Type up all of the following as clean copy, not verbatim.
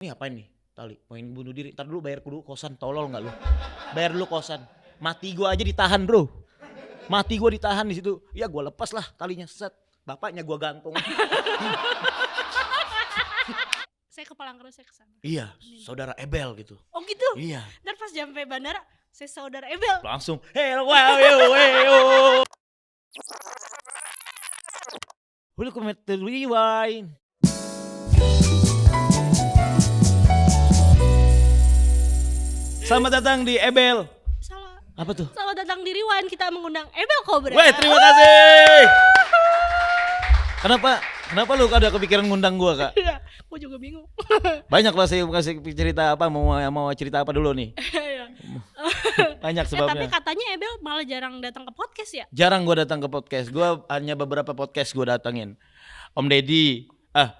Ini apain nih? Tali, main bunuh diri. Ntar dulu bayar dulu kosan, tolol nggak lu? Bayar dulu kosan. Mati gua aja ditahan bro. Mati gua ditahan di situ. Ya gua lepas lah talinya, set. Bapaknya gua gantung. Saya ke Palangkaraya, saya kesana. Iya, saudara Ebel gitu. Oh gitu? Iya. Ntar pas sampai bandara, saya saudara Ebel. Langsung, hey. Welcome to Rewind. Selamat datang di Ebel. Salah. Apa tuh? Selamat datang di Rewind, kita mengundang Ebel Cobra. Weh, terima kasih. Kenapa lu ada kepikiran ngundang gua, Kak? Iya, gua juga bingung. Banyak lah saya kasih cerita apa, mau cerita apa dulu nih? Iya. Banyak Tapi sebabnya. katanya Ebel malah jarang datang ke podcast ya? Jarang gua datang ke podcast. Gua hanya beberapa podcast gua datangin. Om Deddy,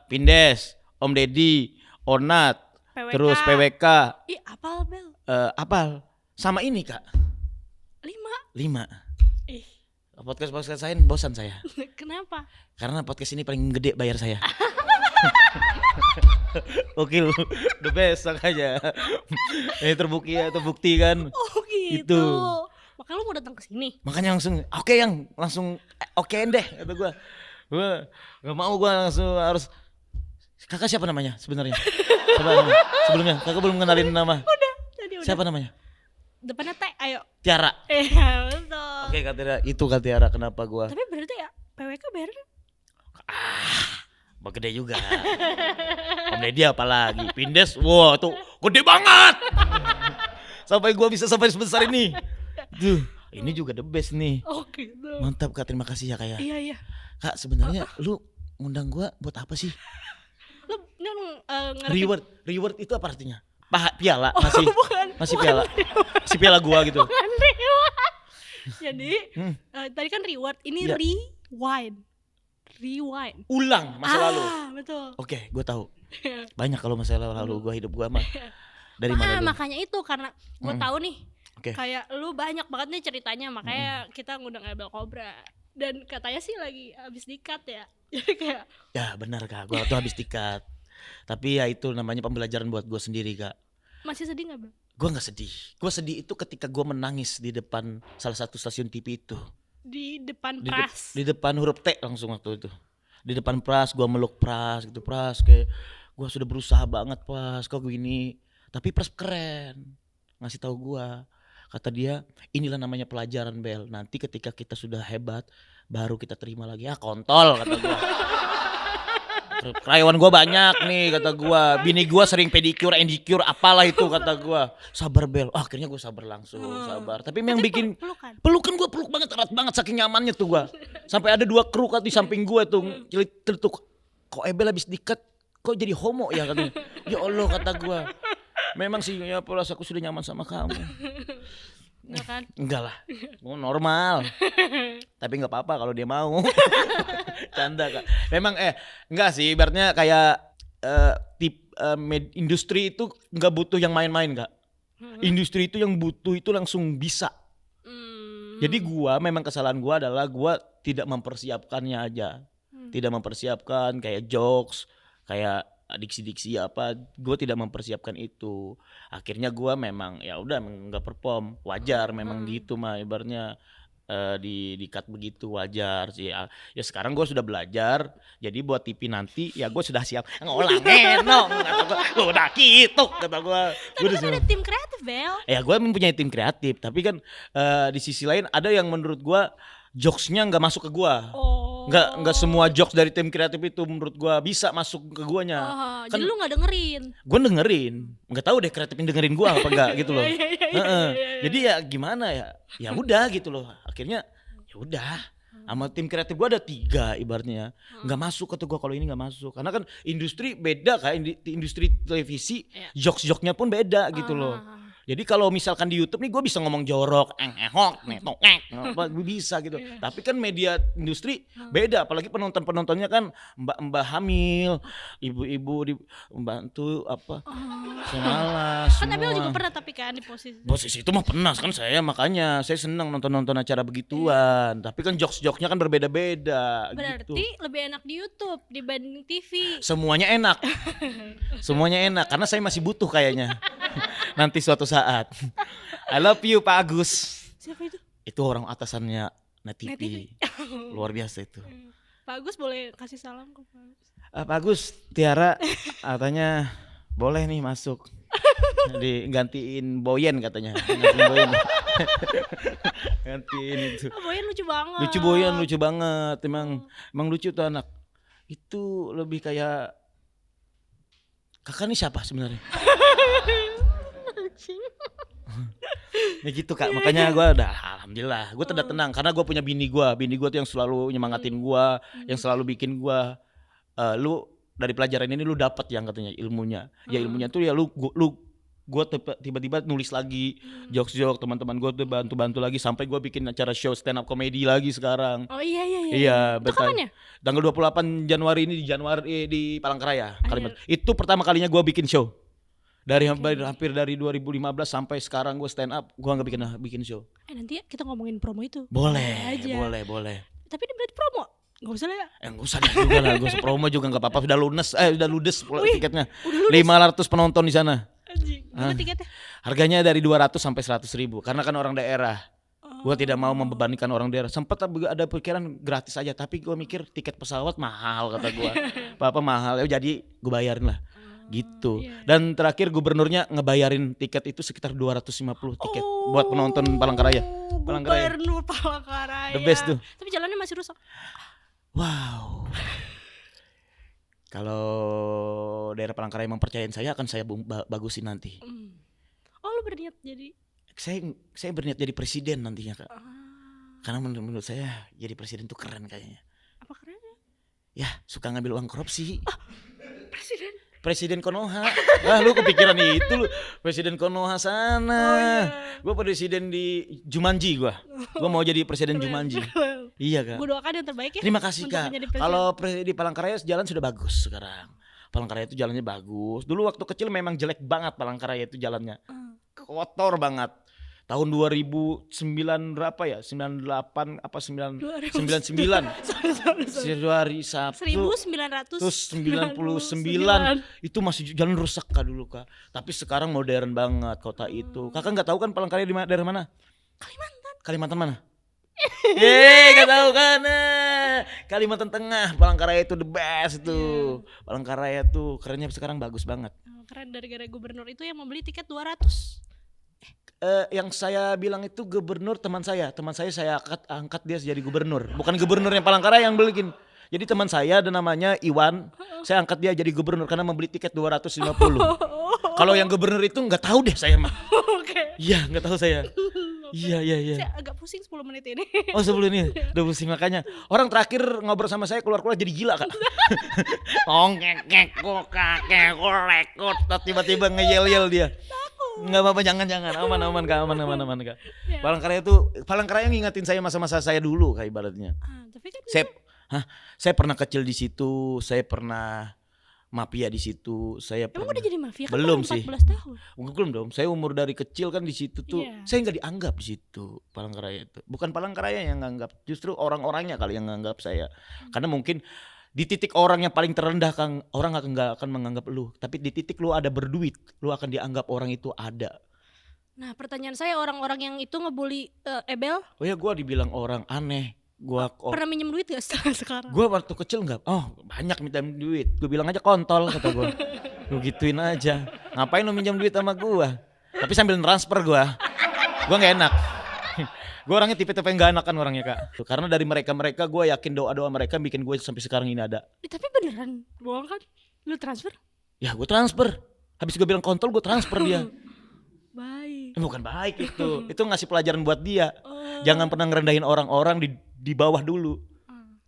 Pindes, Om Deddy, Onat, PWK. terus PWK, Ih, apal Bel? apal. Sama ini, Kak. 5. Ih, Podcast saya bosan saya. kenapa? Karena podcast ini paling gede bayar saya. Oke lu, the best aja. Ini terbukti kan. Oh gitu. Itu. Makanya lu mau datang ke sini? Makanya langsung okein deh kata gua. Gua enggak mau, gua langsung harus. Kakak siapa namanya sebenarnya? Sebelumnya kakak belum kenalin nama. Tadi udah. Siapa namanya? Depannya T, ayo. Tiara. Iya, betul. Oke, Kak Tiara, itu Kak Tiara kenapa gua? Tapi berarti ya PWK bayarnya Gede juga. Om Deddy apalagi, Pindes, wah tuh gede banget. Sampai gua bisa sampai sebesar ini. Duh, ini juga the best nih. oh gitu. Mantap Kak, terima kasih ya Kak ya. Iya. Kak, sebenarnya lu ngundang gua buat apa sih? Lu ngerti? Reward itu apa artinya? Piala bukan, masih piala. Si piala gua gitu. Bukan reward. Jadi tadi kan reward, ini Iya. rewind. Ulang masa lalu. Betul. Oke, gua tahu. Banyak kalau masa lalu gua hidup gua mah. Dari mana dulu? Makanya itu karena gue tahu nih. Oke. Kayak lu banyak banget nih ceritanya, makanya kita ngundang Ebel Cobra. Dan katanya sih lagi habis dikat ya. Jadi kayak Ya benar Kak, gua tuh habis tiket. Tapi ya itu namanya pembelajaran buat gua sendiri Kak. masih sedih gak Bel? Gua nggak sedih. Gua sedih itu ketika gua menangis di depan salah satu stasiun TV itu. Di depan Di, Pras. di depan huruf T langsung waktu itu. Di depan Pras, gua meluk Pras gitu. Pras kayak gua sudah berusaha banget Pras, kok gini. Tapi Pras keren. Ngasih tahu gua. Kata dia, inilah namanya pelajaran Bel. Nanti ketika kita sudah hebat, baru kita terima lagi. Ah kontol kata gua. Karyawan gua banyak nih kata gua. Bini gua sering pedicure, endicure, apalah itu kata gua. Sabar Bel. Akhirnya gua sabar langsung, sabar. Tapi yang bikin Pelukan. gua peluk banget, erat banget saking nyamannya tuh gua. Sampai ada 2 kru di samping gua tuh celetuk. Kok Ebel habis diket kok jadi homo ya katanya. Ya Allah kata gua. Memang sih ya polos aku sudah nyaman sama kamu. Enggak kan? Enggak lah. Normal. Tapi enggak apa-apa kalau dia mau. Canda Kak. Memang enggak sih, ibaratnya kayak industri itu enggak butuh yang main-main Kak. Industri itu yang butuh itu langsung bisa. Jadi memang kesalahan gua adalah gua tidak mempersiapkannya aja. Tidak mempersiapkan kayak jokes, kayak diksi-diksi apa, gue tidak mempersiapkan itu. Akhirnya gue memang ya udah nggak perform, wajar memang gitu mah ibaratnya di cut begitu wajar sih. Ya sekarang gue sudah belajar, jadi buat TV nanti ya gue sudah siap ngolangin dong. Kata gue udah gitu kata gue. Tapi kan ada tim kreatif Bel. Ya gue mempunyai tim kreatif, tapi kan di sisi lain ada yang menurut gue jokesnya nggak masuk ke gue. Nggak semua jokes dari tim kreatif itu menurut gua bisa masuk ke guanya. Jadi lu nggak dengerin? Gua dengerin, nggak tahu deh kreatifin dengerin gua apa enggak gitu loh. Jadi ya gimana ya? Ya udah gitu loh. Akhirnya ya udah. Sama tim kreatif gua ada 3 ibaratnya. Nggak masuk kata gua kalau ini nggak masuk. Karena kan industri beda kayak industri televisi, jokes-joknya pun beda gitu loh. Jadi kalau misalkan di YouTube nih gue bisa ngomong jorok, ehok, apa gue bisa gitu. Tapi kan media industri beda, apalagi penontonnya kan mbak-mbak hamil, ibu-ibu membantu apa, semalas Kan Abel juga semua. pernah tapi kan di posisi. Posisi itu mah pernah kan saya, makanya saya senang nonton acara begituan. Tapi kan jokes-jokesnya kan berbeda-beda gitu. Berarti lebih enak di YouTube dibanding TV. Semuanya enak. Semuanya enak karena saya masih butuh kayaknya. Nanti suatu saat. I love you Pak Agus. Siapa itu? Itu orang atasannya Net Net TV. TV. Luar biasa itu. Pak Agus boleh kasih salam ke Pak Agus. Pak Agus, Tiara katanya boleh nih masuk. Gantiin Boyen katanya. Gantiin Boyen. Gantiin itu. Boyan lucu banget. Lucu Boyen, lucu banget. Emang lucu tuh anak. Itu lebih kayak kakak nih siapa sebenarnya? Ya gitu Kak, makanya gue udah alhamdulillah gue udah tenang karena gue punya bini gue tuh yang selalu nyemangatin gue, yang selalu bikin gue lu dari pelajaran ini lu dapat yang katanya ilmunya, ya ilmunya tuh ya gue tiba-tiba nulis lagi jokes teman-teman gue tuh bantu lagi sampai gue bikin acara show stand up comedy lagi sekarang. Oh iya. Iya, Itu betul. kapan ya? Tanggal 28 Januari ini di Palangkaraya, Kalimantan. Itu pertama kalinya gue bikin show. Hampir dari 2015 sampai sekarang gue stand up, gue nggak bikin show. Nanti kita ngomongin promo itu. Boleh. Tapi ini berarti promo. Gak usah lah ya. Nggak usah juga lah, gue promo juga nggak apa-apa. Udah ludes tiketnya. Udah ludes. 500 penonton di sana. Anjing. Berapa tiketnya? Harganya dari 200 sampai 100 ribu. Karena kan orang daerah. Gue tidak mau membebankan orang daerah. Sempat ada pikiran gratis aja, tapi gue mikir tiket pesawat mahal kata gue. Apa mahal ya, jadi gue bayarin lah. Gitu. Dan terakhir gubernurnya ngebayarin tiket itu sekitar 250 tiket buat penonton Palangkaraya. Gubernur Palangkaraya. The best tuh. Tapi jalannya masih rusak. Wow. Kalau daerah Palangkaraya mempercayain saya akan saya bagusin nanti. Oh lu berniat jadi? Saya berniat jadi presiden nantinya Kak. Karena menurut saya jadi presiden tuh keren kayaknya. Apa kerennya? Ya suka ngambil uang korupsi. Presiden Konoha. Lu kepikiran itu lu. Presiden Konoha sana. Gue presiden di Jumanji gue mau jadi presiden Jumanji. Iya Kak. Gue doakan yang terbaik ya. Terima kasih Kak. Kalau di Palangkaraya jalan sudah bagus sekarang. Palangkaraya itu jalannya bagus. Dulu waktu kecil memang jelek banget Palangkaraya itu jalannya. Kotor banget. Tahun 2009 berapa ya? 98 apa 99? Februari Sabtu 1999 itu masih jalan rusak Kak dulu Kak. Tapi sekarang modern banget kota itu. Kakak nggak tahu kan Palangkaraya dari mana? Kalimantan mana? Gak tahu kan? Kalimantan Tengah. Palangkaraya itu the best tuh. Palangkaraya tuh kerennya sekarang bagus banget. Keren dari gara gubernur itu yang membeli tiket 200. Yang saya bilang itu gubernur teman saya angkat dia jadi gubernur, bukan gubernurnya Palangkaraya yang beliin. Jadi teman saya ada namanya Iwan, saya angkat dia jadi gubernur karena membeli tiket 250. Kalau yang gubernur itu nggak tahu deh saya mah. Iya nggak tahu saya. Iya. Saya agak pusing 10 menit ini. Oh 10 ini udah pusing, makanya orang terakhir ngobrol sama saya keluar jadi gila Kak. Tiba-tiba ngeyel dia. Nggak apa-apa, jangan aman Kak. Palangkaraya ngingetin saya masa-masa saya dulu Kak ibaratnya. Tapi kan saya pernah kecil di situ, saya pernah mafia di situ, emang udah jadi mafia kan belum baru sih 14 tahun. Belum dong, saya umur dari kecil kan di situ tuh. Saya nggak dianggap di situ Palangkaraya itu. Bukan Palangkaraya yang nganggap, justru orang-orangnya kali yang nganggap saya. Karena mungkin di titik orang yang paling terendah Kang, orang nggak akan menganggap lu. Tapi di titik lu ada berduit, lu akan dianggap orang itu ada. Nah pertanyaan saya, orang-orang yang itu ngebully Ebel. Oh ya, gue dibilang orang aneh. Pernah minjem duit gak sekarang? Gue waktu kecil enggak. Oh banyak minta duit. Gue bilang aja kontol kata gue. Lu gituin aja. Ngapain lu minjem duit sama gue? Tapi sambil transfer gue nggak enak. Gue orangnya tipe-tipe yang gak enakan orangnya Kak. Tuh, karena dari mereka gue yakin doa-doa mereka bikin gue sampai sekarang ini ada. Tapi beneran bohong kan? Lu transfer? Ya gue transfer. Habis gue bilang kontol gue transfer dia. Baik. Bukan baik itu. Itu ngasih pelajaran buat dia. Jangan pernah ngerendahin orang-orang di bawah dulu.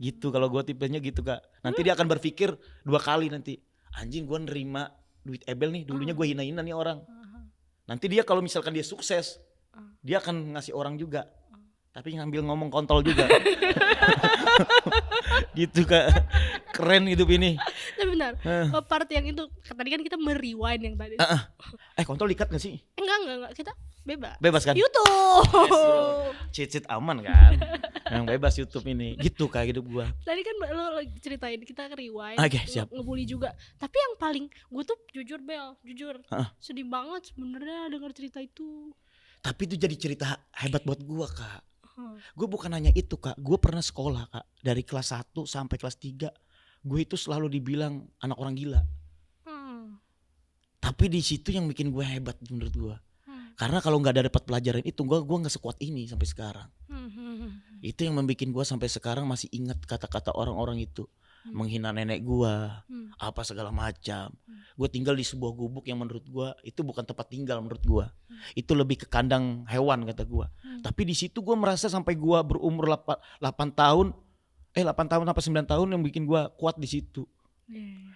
Gitu kalau gue tipenya gitu Kak. Nanti dia akan berpikir 2 kali nanti. Anjing gue nerima duit Ebel nih, dulunya gue hina-hina nih orang. Nanti dia kalau misalkan dia sukses, dia akan ngasih orang juga. Tapi ngambil ngomong kontol juga. Gitu Kak. Keren hidup ini. Tapi benar, part yang itu tadi kan kita merewind yang tadi. Kontol dikat gak sih? Enggak, kita bebas. Bebas kan? YouTube. Cheat aman kan? Yang bebas YouTube ini. Gitu Kak hidup gua. Tadi kan lo lagi ceritain kita rewind. Oke, siap. Ngebully juga. Tapi yang paling gue tuh jujur sedih banget sebenarnya dengar cerita itu. Tapi itu jadi cerita hebat buat gua Kak. Gue bukan hanya itu Kak, gue pernah sekolah Kak. Dari kelas 1 sampai kelas 3 gue itu selalu dibilang anak orang gila. Tapi di situ yang bikin gue hebat menurut gue. Karena kalau nggak ada dapat pelajaran itu, gue nggak sekuat ini sampai sekarang. Itu yang membuat gue sampai sekarang masih ingat kata-kata orang-orang itu. Menghina nenek gue, apa segala macam. Gue tinggal di sebuah gubuk yang menurut gue itu bukan tempat tinggal menurut gue. Itu lebih ke kandang hewan kata gue. Tapi di situ gue merasa sampai gue berumur 8 tahun, 8 tahun sampai 9 tahun yang bikin gue kuat di situ.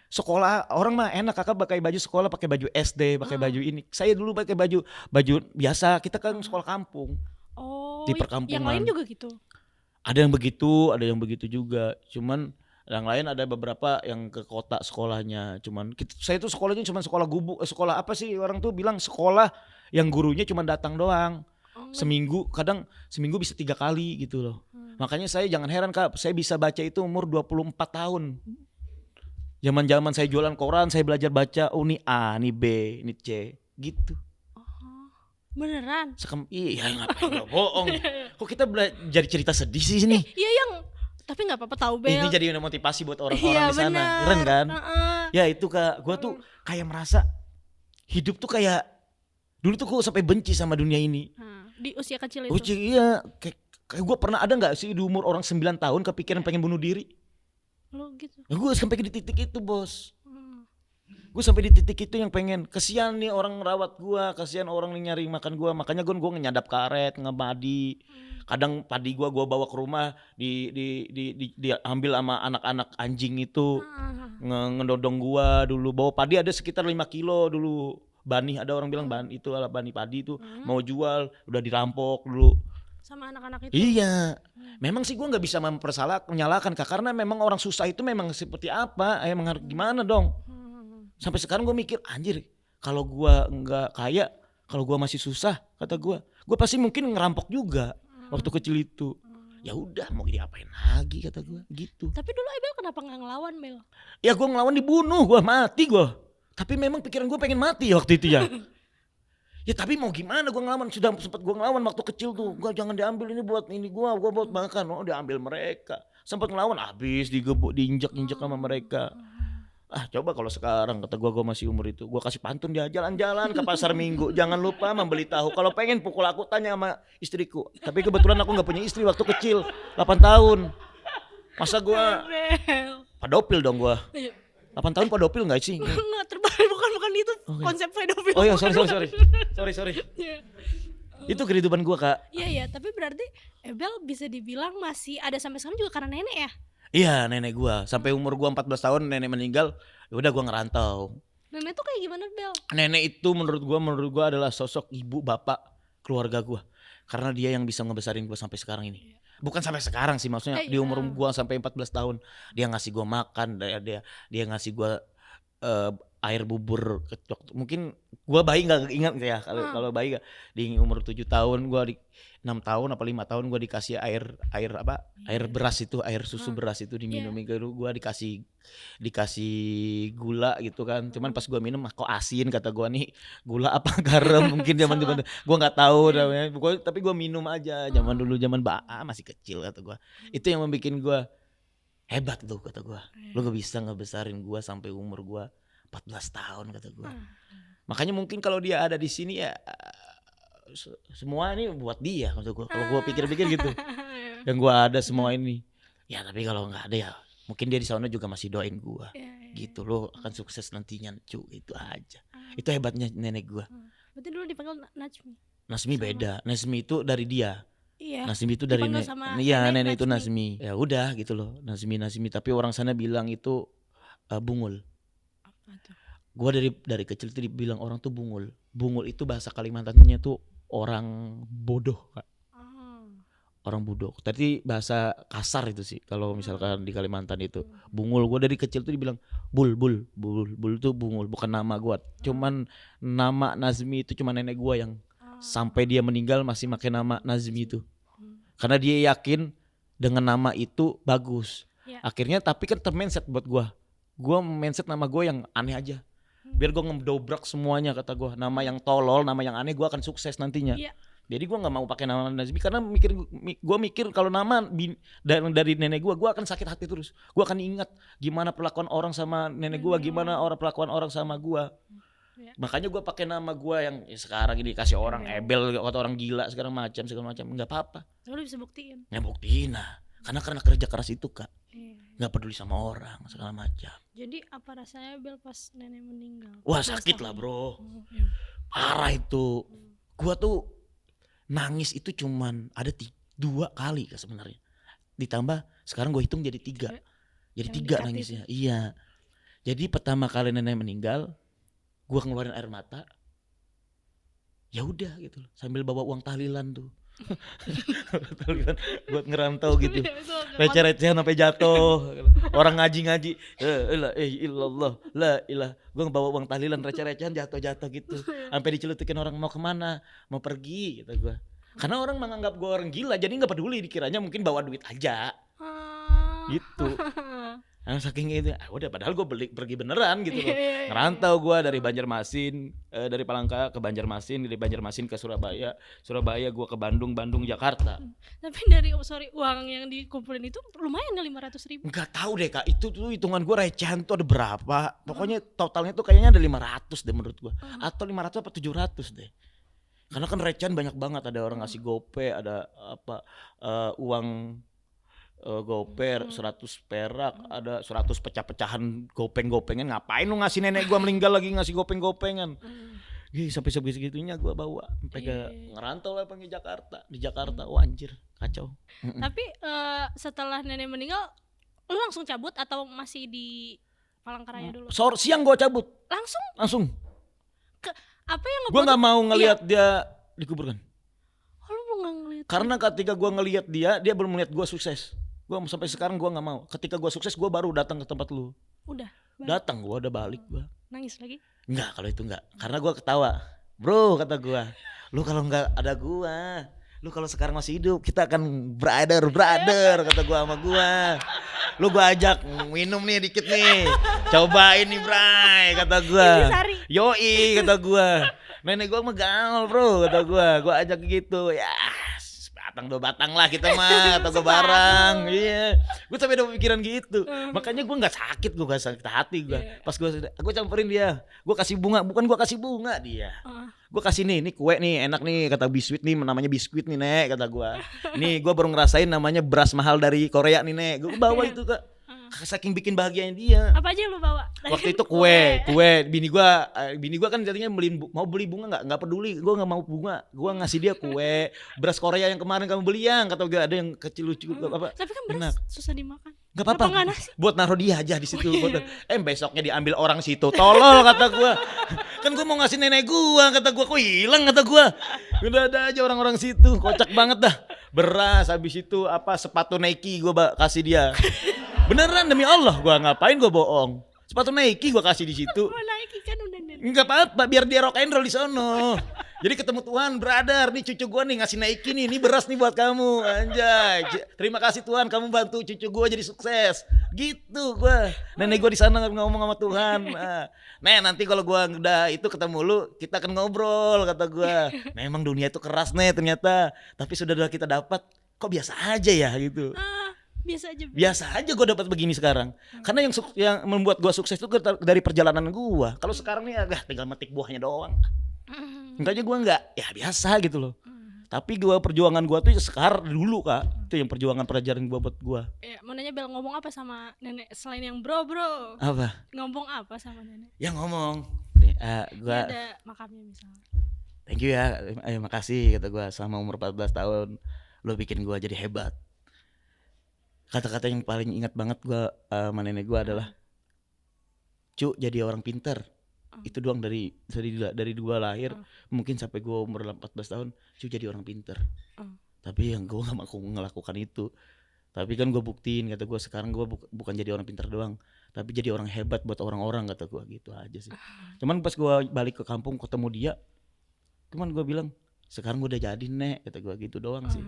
Sekolah orang mah enak Kakak pakai baju sekolah, pakai baju SD, pakai baju ini. Saya dulu pakai baju biasa, kita kan sekolah kampung. Oh, di perkampungan. Yang lain juga gitu. Ada yang begitu juga. Cuman yang lain ada beberapa yang ke kota sekolahnya. Cuman saya tuh sekolahnya cuma sekolah gubuk, sekolah apa sih orang tuh bilang sekolah yang gurunya cuma datang doang. Seminggu, kadang seminggu bisa 3 kali gitu loh. Makanya saya jangan heran Kak, saya bisa baca itu umur 24 tahun. Zaman-zaman saya jualan koran, saya belajar baca, ini A, ini B, ini C, gitu. Beneran? Iya ngapain gak bohong. Kok kita jadi cerita sedih sih ini? Iya yang, tapi gak apa-apa tahu Bel. Ini jadi motivasi buat orang-orang di sana. Keren kan? Ya itu Kak, gue tuh kayak merasa hidup tuh kayak, dulu tuh gue sampai benci sama dunia ini. Di usia kecil itu? Iya, kayak gue pernah ada gak sih di umur orang 9 tahun kepikiran pengen bunuh diri? Lo gitu? Gue sampai di titik itu bos. Gue sampai di titik itu yang pengen, kesian nih orang ngerawat gue, kesian orang nih nyari makan gue. Makanya gue nyadap karet, ngemadi. Kadang padi gue bawa ke rumah, diambil sama anak-anak anjing itu. Ngedodong gue dulu, bawa padi ada sekitar 5 kilo dulu. Bani, ada orang bilang bani itu adalah bani padi itu mau jual, udah dirampok dulu sama anak-anak itu. Iya, memang sih gue nggak bisa menyalahkan Kak, karena memang orang susah itu memang seperti apa, emang harus gimana dong. Sampai sekarang gue mikir anjir, kalau gue nggak kaya, kalau gue masih susah, kata gue pasti mungkin ngerampok juga waktu kecil itu. Ya udah mau diapain lagi kata gue gitu. Tapi dulu Ebel kenapa nggak ngelawan Bel? Ya gue ngelawan dibunuh, gue mati gue. Tapi memang pikiran gue pengen mati waktu itu ya. Ya tapi mau gimana, gue ngelawan, sudah sempat gue ngelawan waktu kecil tuh. Gue jangan diambil ini buat ini gue buat makan. Oh diambil mereka. Sempat ngelawan habis digebuk, diinjak-injak sama mereka. Coba kalau sekarang kata gue masih umur itu, gue kasih pantun dia jalan-jalan ke pasar minggu. Jangan lupa membeli tahu. Kalau pengen pukul aku tanya sama istriku. Tapi kebetulan aku nggak punya istri waktu kecil, 8 tahun. Masa gue pedofil dong gue. 8 tahun pedofil gak sih? Enggak, terbalik, bukan itu konsep pedofil. Oh iya, sorry. Itu kehidupan gue Kak. Iya, tapi berarti Ebel bisa dibilang masih ada sampai sekarang juga karena nenek ya? Iya, nenek gue. Sampai umur gue 14 tahun nenek meninggal, ya udah gue ngerantau. Nenek tuh kayak gimana Bel? Nenek itu menurut gue adalah sosok ibu bapak keluarga gue. Karena dia yang bisa ngebesarin gue sampai sekarang ini. Bukan sampai sekarang sih, maksudnya di umur gue sampai 14 tahun dia ngasih gue makan, dia ngasih gue air bubur kecok. Mungkin gue bayi nggak ingat ya kalau bayi di umur 7 tahun gue di 6 tahun apa 5 tahun gue dikasih air beras itu, air susu beras itu diminumin. Gue dikasih gula gitu kan. Cuman pas gue minum kok asin kata gue, nih gula apa garam mungkin zaman dulu gue nggak tahu namanya. Tapi gue minum aja zaman dulu, zaman masih kecil kata gue. Itu yang membuat gue hebat tuh kata gue. Lu gak bisa ngebesarin gue sampai umur gue 14 tahun kata gue. Makanya mungkin kalau dia ada di sini ya semua ini buat dia kata gue. Kalau gue pikir-pikir gitu. Dan gue ada semua ini. Ya tapi kalau nggak ada ya mungkin dia di sana juga masih doain gue. Gitu, lo akan sukses nantinya cu, itu aja. Itu hebatnya nenek gue. Berarti dulu dipanggil Najmi. Nasmi beda. Nasmi itu dari dia. Iya. Nasmi itu dari nenek itu Nasmi. Ya udah gitu loh. Nasmi. Tapi orang sana bilang itu bungul. Apa tuh? Gua dari kecil tuh dibilang orang tuh bungul. Bungul itu bahasa Kalimantannya tuh orang bodoh, Kak. Oh. Orang bodoh. Tadi bahasa kasar itu sih kalau misalkan di Kalimantan itu. Bungul, gua dari kecil tuh dibilang bul tuh bungul, bukan nama gua. Cuman nama Nazmi itu cuma nenek gua yang sampai dia meninggal masih pakai nama Nazmi itu. Karena dia yakin dengan nama itu bagus. Ya. Akhirnya tapi kan termindset buat gua. Gua mindset nama gua yang aneh aja. Biar gua ngedobrak semuanya kata gua. Nama yang tolol, nama yang aneh gua akan sukses nantinya. Iya. Jadi gua nggak mau pakai nama Nazmi karena gua mikir kalau nama dari nenek gua akan sakit hati terus. Gua akan ingat gimana perlakuan orang sama nenek gua, gimana perlakuan orang sama gua. Ya. Makanya gua pakai nama gua yang sekarang ini kasih orang ebel, kata orang gila segala macam, nggak apa-apa. Lu bisa buktiin. Nggak buktiin lah. Karena kerja keras itu, Kak. Iya. Nggak peduli sama orang segala macam. Jadi apa rasanya Bel pas nenek meninggal? Wah 14 sakit tahun. lah bro, Oh, iya. parah itu. Gua tuh nangis itu cuman ada 2 kali sebenarnya. Ditambah sekarang gue hitung jadi 3. Jadi Yang 3 dekat nangisnya. Iya. Jadi pertama kali nenek meninggal, gua ngeluarin air mata. Ya udah gitu loh, sambil bawa uang tahlilan tuh. Tahlilan buat ngerantau gitu. Receh-recehan sampai jatuh. Orang ngaji-ngaji, la illallah, la ilah. Gua bawa uang tahlilan receh-recehan jatuh-jatuh gitu. Sampai dicelutukin orang mau kemana, mau pergi gitu gua. Karena orang menganggap gua orang gila, jadi nggak peduli, dikiranya mungkin bawa duit aja. Gitu. Nah, saking itu, udah padahal gue pergi beneran gitu loh. Ngerantau gue dari Banjarmasin, dari Palangka ke Banjarmasin, dari Banjarmasin ke Surabaya, gue ke Bandung, Jakarta. Tapi dari uang yang dikumpulin itu lumayan ya 500.000. Nggak tahu deh Kak, itu tuh hitungan gue recehan tuh ada berapa. Pokoknya totalnya tuh kayaknya ada 500 deh menurut gue. Atau 500 apa 700 deh. Karena kan recehan banyak banget, ada orang ngasih gope, ada apa uang goper 100 perak, ada 100 pecah-pecahan gopeng-gopengan. Ngapain lu ngasih nenek gua meninggal lagi ngasih gopeng-gopengan? Sampai segitunya gua bawa sampai ke ngerantau lah di Jakarta. Di Jakarta, anjir, kacau. Tapi setelah nenek meninggal lu langsung cabut atau masih di Palangkaraya dulu? Siang gua cabut. Langsung? Apa yang Gua nggak mau ngelihat dia dikuburkan. Oh, lu mau ngeliat? Karena ketika gua ngelihat dia belum melihat gua sukses. Gua sampai sekarang gua nggak mau. Ketika gua sukses gua baru datang ke tempat lu. Udah. Datang gua udah balik gua. Nangis lagi? Enggak, kalau itu enggak. Karena gua ketawa. Bro, kata gua. Lu kalau enggak ada gua, lu kalau sekarang masih hidup, kita akan brother, kata gua sama gua. Lu gua ajak minum nih dikit nih. Cobain nih, Bray, kata gua. Yoi, kata gua. Nenek gua mah gaul, Bro, kata gua. Gua ajak gitu. Ya, batang 2 batang lah kita mah, atau gua bareng. Iya. Gua sampai ada pikiran gitu. Makanya gua enggak sakit, gua enggak sakit hati gua. Pas gua campurin dia, gua kasih bunga, bukan gua kasih bunga dia. Gua kasih nih kue nih, enak nih, kata biskuit nih, namanya biskuit nih, Nek, kata gua. Nih gua baru ngerasain namanya beras mahal dari Korea nih, Nek. Gua bawa itu, Kak. Saking bikin bahagianya dia. Apa aja lu bawa? Waktu itu kue. Bini gua kan jadinya mau beli bunga enggak peduli. Gua enggak mau bunga. Gua ngasih dia kue, beras Korea yang kemarin kamu beli yang kata gua ada yang kecil lucu apa. Tapi kan beras susah dimakan. Enggak apa-apa. Buat naruh dia aja di situ. Besoknya diambil orang situ. Tolol kata gua. Kan gua mau ngasih nenek gua, kata gua kok hilang kata gua. Udah ada aja orang-orang situ. Kocak banget dah. Beras habis itu sepatu Nike gua kasih dia. Beneran demi Allah, gua ngapain gua bohong. Sepatu Nike gua kasih di situ. Nike kan udah nenek. Enggak apa-apa, biar dia rock and roll di sono. Jadi ketemu Tuhan, brother, nih cucu gua nih ngasih Nike nih, ini beras nih buat kamu, anjay. Terima kasih Tuhan, kamu bantu cucu gua jadi sukses. Gitu gua. Nenek gua di sana ngomong sama Tuhan. Nah, nanti kalau gua udah itu ketemu lu, kita akan ngobrol kata gua. Memang dunia itu keras nih ternyata, tapi sudah kita dapat, kok biasa aja ya gitu. Biasa aja gue dapat begini sekarang. Karena yang membuat gue sukses itu dari perjalanan gue. Kalau sekarang nih agak tinggal metik buahnya doang. Enggaknya gue enggak, ya biasa gitu loh. Tapi perjuangan gue tuh sekarang dulu Kak. Itu yang perjuangan pelajaran gue buat gue. Ya, mau nanya Bel, ngomong apa sama nenek selain yang bro? Apa? Ngomong apa sama nenek? Ya ngomong. Gue ada makamnya misalnya. Thank you ya, makasih kata gue. Selama umur 14 tahun lo bikin gue jadi hebat. Kata-kata yang paling ingat banget gue sama nenek gue adalah, Cu, jadi orang pinter. Itu doang dari gua lahir mungkin sampai gua umur 14 tahun cuy jadi orang pinter. Tapi yang gua gak mau ngelakukan itu. Tapi kan gua buktiin kata gua sekarang gua bukan jadi orang pinter doang, tapi jadi orang hebat buat orang-orang kata gua gitu aja sih. Cuman pas gua balik ke kampung ketemu dia, cuman gua bilang sekarang gua udah jadi nek kata gua gitu doang sih.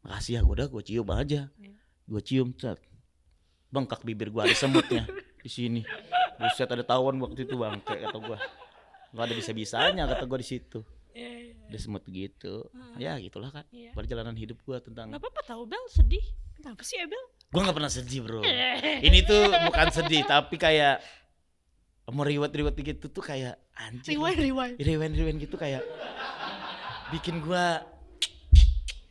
Makasih ya, gua cium aja. Gua cium cat. Bengkak bibir gua ada semutnya di sini. Buset ada tawon waktu itu bang, kayak kata gua. Gak ada bisa-bisanya kata gua di situ. Ada semut gitu. Ya gitulah kan. Perjalanan hidup gua tentang. Gak apa-apa tahu Bel, sedih. Kenapa sih Ebel? Gua gak pernah sedih bro. Ini tuh bukan sedih tapi kayak mau riwet gitu tuh kayak anjir. Rewind gitu kayak bikin gua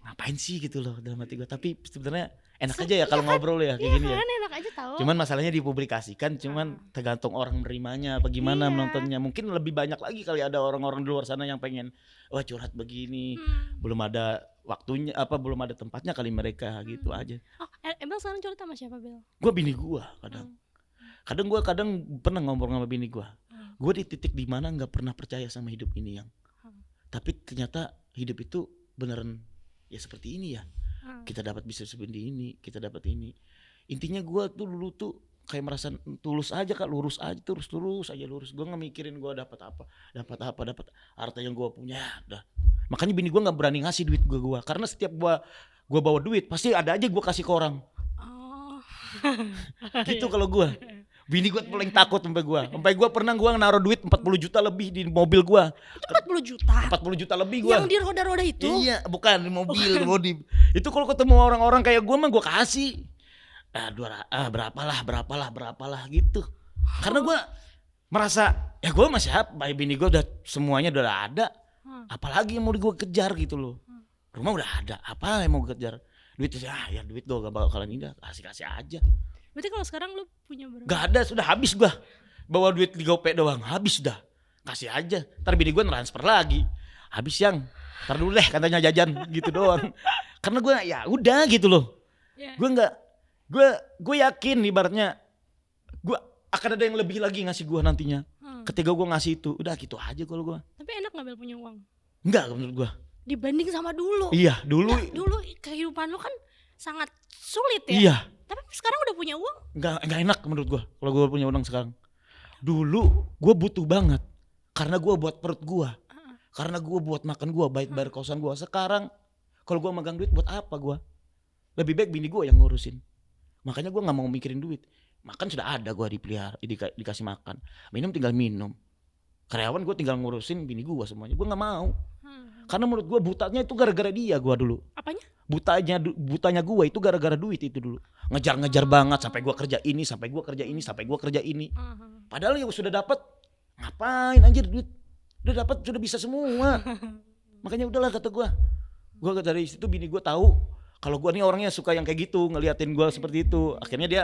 ngapain sih gitu loh dalam hati gua. Tapi sebenarnya enak aja ya kalau ngobrol ya kayak gini ya. Enak aja tahu. Cuman masalahnya dipublikasikan, cuman tergantung orang menerimanya apa gimana menontonnya. Mungkin lebih banyak lagi kali ada orang-orang di luar sana yang pengen wah curhat begini. Belum ada waktunya belum ada tempatnya kali mereka gitu aja. Oh, Ebel sekarang curhat sama siapa Bel? Gua bini gua kadang. Kadang pernah ngobrol sama bini gua. Gua di titik di mana enggak pernah percaya sama hidup ini yang. Tapi ternyata hidup itu beneran ya seperti ini ya. Kita dapat bisa seperti ini, kita dapat ini. Intinya gue tuh dulu tuh kayak merasa tulus aja kak, lurus aja terus aja lurus. Gue nggak mikirin gue dapat harta yang gue punya. Udah. Makanya bini gue nggak berani ngasih duit gue karena setiap gue bawa duit pasti ada aja gue kasih ke orang. Gitu kalau gue. Bini gue paling takut sampai gue pernah gue naruh duit 40 juta lebih di mobil gue. Itu 40 juta? 40 juta lebih gue. Yang di roda-roda itu? Iya bukan di mobil. Itu kalau ketemu orang-orang kayak gue mah gue kasih. Berapalah gitu. Karena gue merasa ya gue masih bini gue udah semuanya udah ada. Apalagi yang mau gue kejar gitu loh. Rumah udah ada, apa yang mau gue kejar? Duit duit gue gak bakalan indah, kasih aja. Berarti kalau sekarang lu punya berapa? Gak ada, sudah habis gua. Bawa duit di GoPay doang, habis dah. Kasih aja. Ntar bini gua transfer lagi. Habis yang. Ntar dulu deh katanya jajan gitu doang. Karena gua ya udah gitu loh. Gua yakin ibaratnya gua akan ada yang lebih lagi ngasih gua nantinya. Ketika gua ngasih itu, udah gitu aja kalau gua. Tapi enak nggak Bel punya uang? Enggak menurut gua. Dibanding sama dulu. Iya, dulu. Ya, dulu kehidupan lu kan sangat sulit ya. Iya. Tapi sekarang udah punya uang? Enggak enak menurut gua kalau gua punya uang sekarang. Dulu gua butuh banget karena gua buat perut gua. Karena gua buat makan gua, bayar kosan gua. Sekarang kalau gua megang duit buat apa gua? Lebih baik bini gua yang ngurusin. Makanya gua enggak mau mikirin duit. Makan sudah ada gua dipelihara, dikasih makan. Minum tinggal minum. Karyawan gua tinggal ngurusin bini gua semuanya. Gua enggak mau. Karena menurut gua butanya itu gara-gara dia gua dulu. Apanya? Butanya gua itu gara-gara duit itu dulu. Ngejar banget sampai gua kerja ini. Padahal yang sudah dapat ngapain anjir duit. Udah dapat sudah bisa semua. Makanya udahlah kata gua. Gua dari situ bini gua tahu kalau gua nih orangnya suka yang kayak gitu, ngeliatin gua seperti itu. Akhirnya dia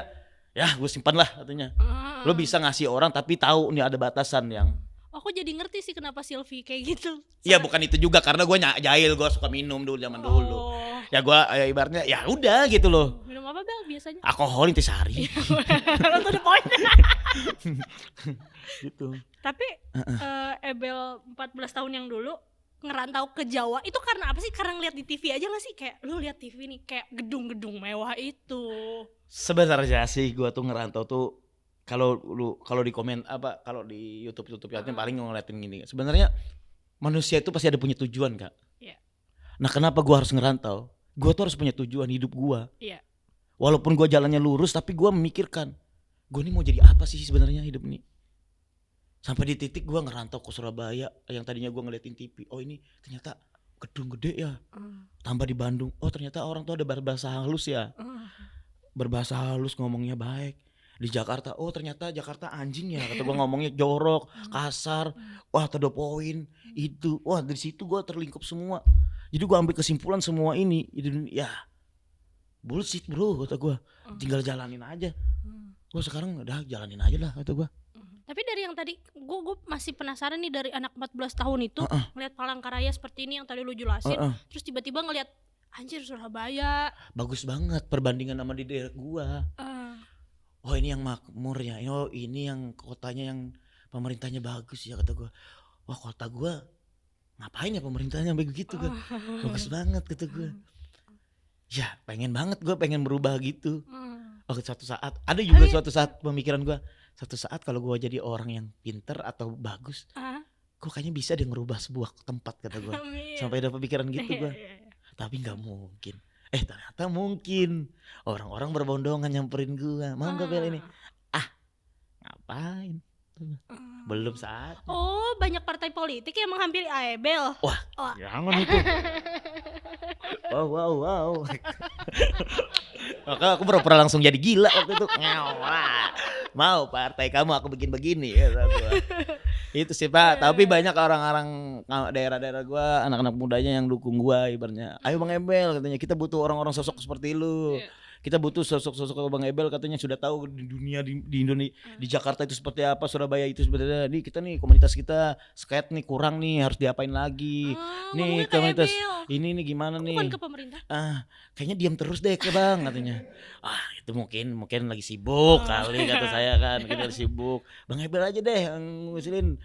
ya gua simpan lah katanya. Lo bisa ngasih orang tapi tahu nih ada batasan yang. Aku jadi ngerti sih kenapa Sylvie kayak gitu. Iya bukan itu juga karena gue jahil, gue suka minum dulu zaman dulu. Ya gue ibaratnya ya udah gitu loh. Minum apa Bel biasanya? Alkohol intisari. Lo tuh the point. Gitu. Tapi Ebel 14 tahun yang dulu ngerantau ke Jawa itu karena apa sih? Karena ngeliat di TV aja gak sih? Kayak lu lihat TV nih kayak gedung-gedung mewah itu. Sebenarnya sih gue tuh ngerantau tuh kalau di komen kalau di YouTube yang paling ngeliatin gini. Sebenarnya manusia itu pasti ada punya tujuan kak. Yeah. Nah kenapa gue harus ngerantau? Gue tuh harus punya tujuan hidup gue. Yeah. Walaupun gue jalannya lurus tapi gue memikirkan gue nih mau jadi apa sih sebenarnya hidup ini. Sampai di titik gue ngerantau ke Surabaya yang tadinya gue ngeliatin TV. Oh ini ternyata gedung gede ya. Tambah di Bandung. Oh ternyata orang tuh ada berbahasa halus ya. Berbahasa halus ngomongnya baik. Di Jakarta, oh ternyata Jakarta anjing ya, kata gue ngomongnya jorok, kasar, wah to the point, itu, wah dari situ gue terlingkup semua. Jadi gue ambil kesimpulan semua ini, ya bullshit bro, kata gue, tinggal jalanin aja. Gue sekarang udah jalanin aja lah, kata gue. Tapi dari yang tadi, gue masih penasaran nih dari anak 14 tahun itu, ngeliat Palangkaraya seperti ini yang tadi lu jelasin, terus tiba-tiba ngeliat, anjir Surabaya. Bagus banget perbandingan sama di daerah gue. Oh ini yang makmur ya, oh ini yang kotanya yang pemerintahnya bagus ya, kata gue. Wah, kota gue ngapain ya pemerintahnya begitu kan? Bagus banget kata gue. Ya pengen banget gue pengen berubah gitu. Oh, suatu saat ada juga suatu saat pemikiran gue, suatu saat kalau gue jadi orang yang pinter atau bagus, gue kayaknya bisa deh ngerubah sebuah tempat kata gue. Sampai ada pemikiran gitu gue. Tapi nggak mungkin. Ternyata mungkin. Orang-orang berbondongan nyamperin gue. Mau nggak Bel ini? Ngapain? Belum saat. Oh, banyak partai politik yang menghampiri Abel. Wah, jangan itu. Wow. Maka aku pura-pura langsung jadi gila waktu itu. Mau partai kamu aku bikin begini ya. Itu sih Pak. Tapi banyak orang-orang daerah-daerah gua, anak-anak mudanya yang dukung gua ibaratnya. Ayo Bang Ebel katanya, kita butuh orang-orang sosok seperti lu. Kita butuh sosok-sosok Bang Ebel katanya, sudah tahu di dunia di Indonesia, di Jakarta itu seperti apa, Surabaya itu sebenarnya. Nih kita nih komunitas kita skate nih kurang nih, harus diapain lagi. Nih komunitas ini nih gimana nih? Bukan ke pemerintah. Kayaknya diam terus deh ke Bang katanya. Itu mungkin lagi sibuk kali kata saya kan, kita lagi sibuk. Bang Ebel aja deh yang ngusilin.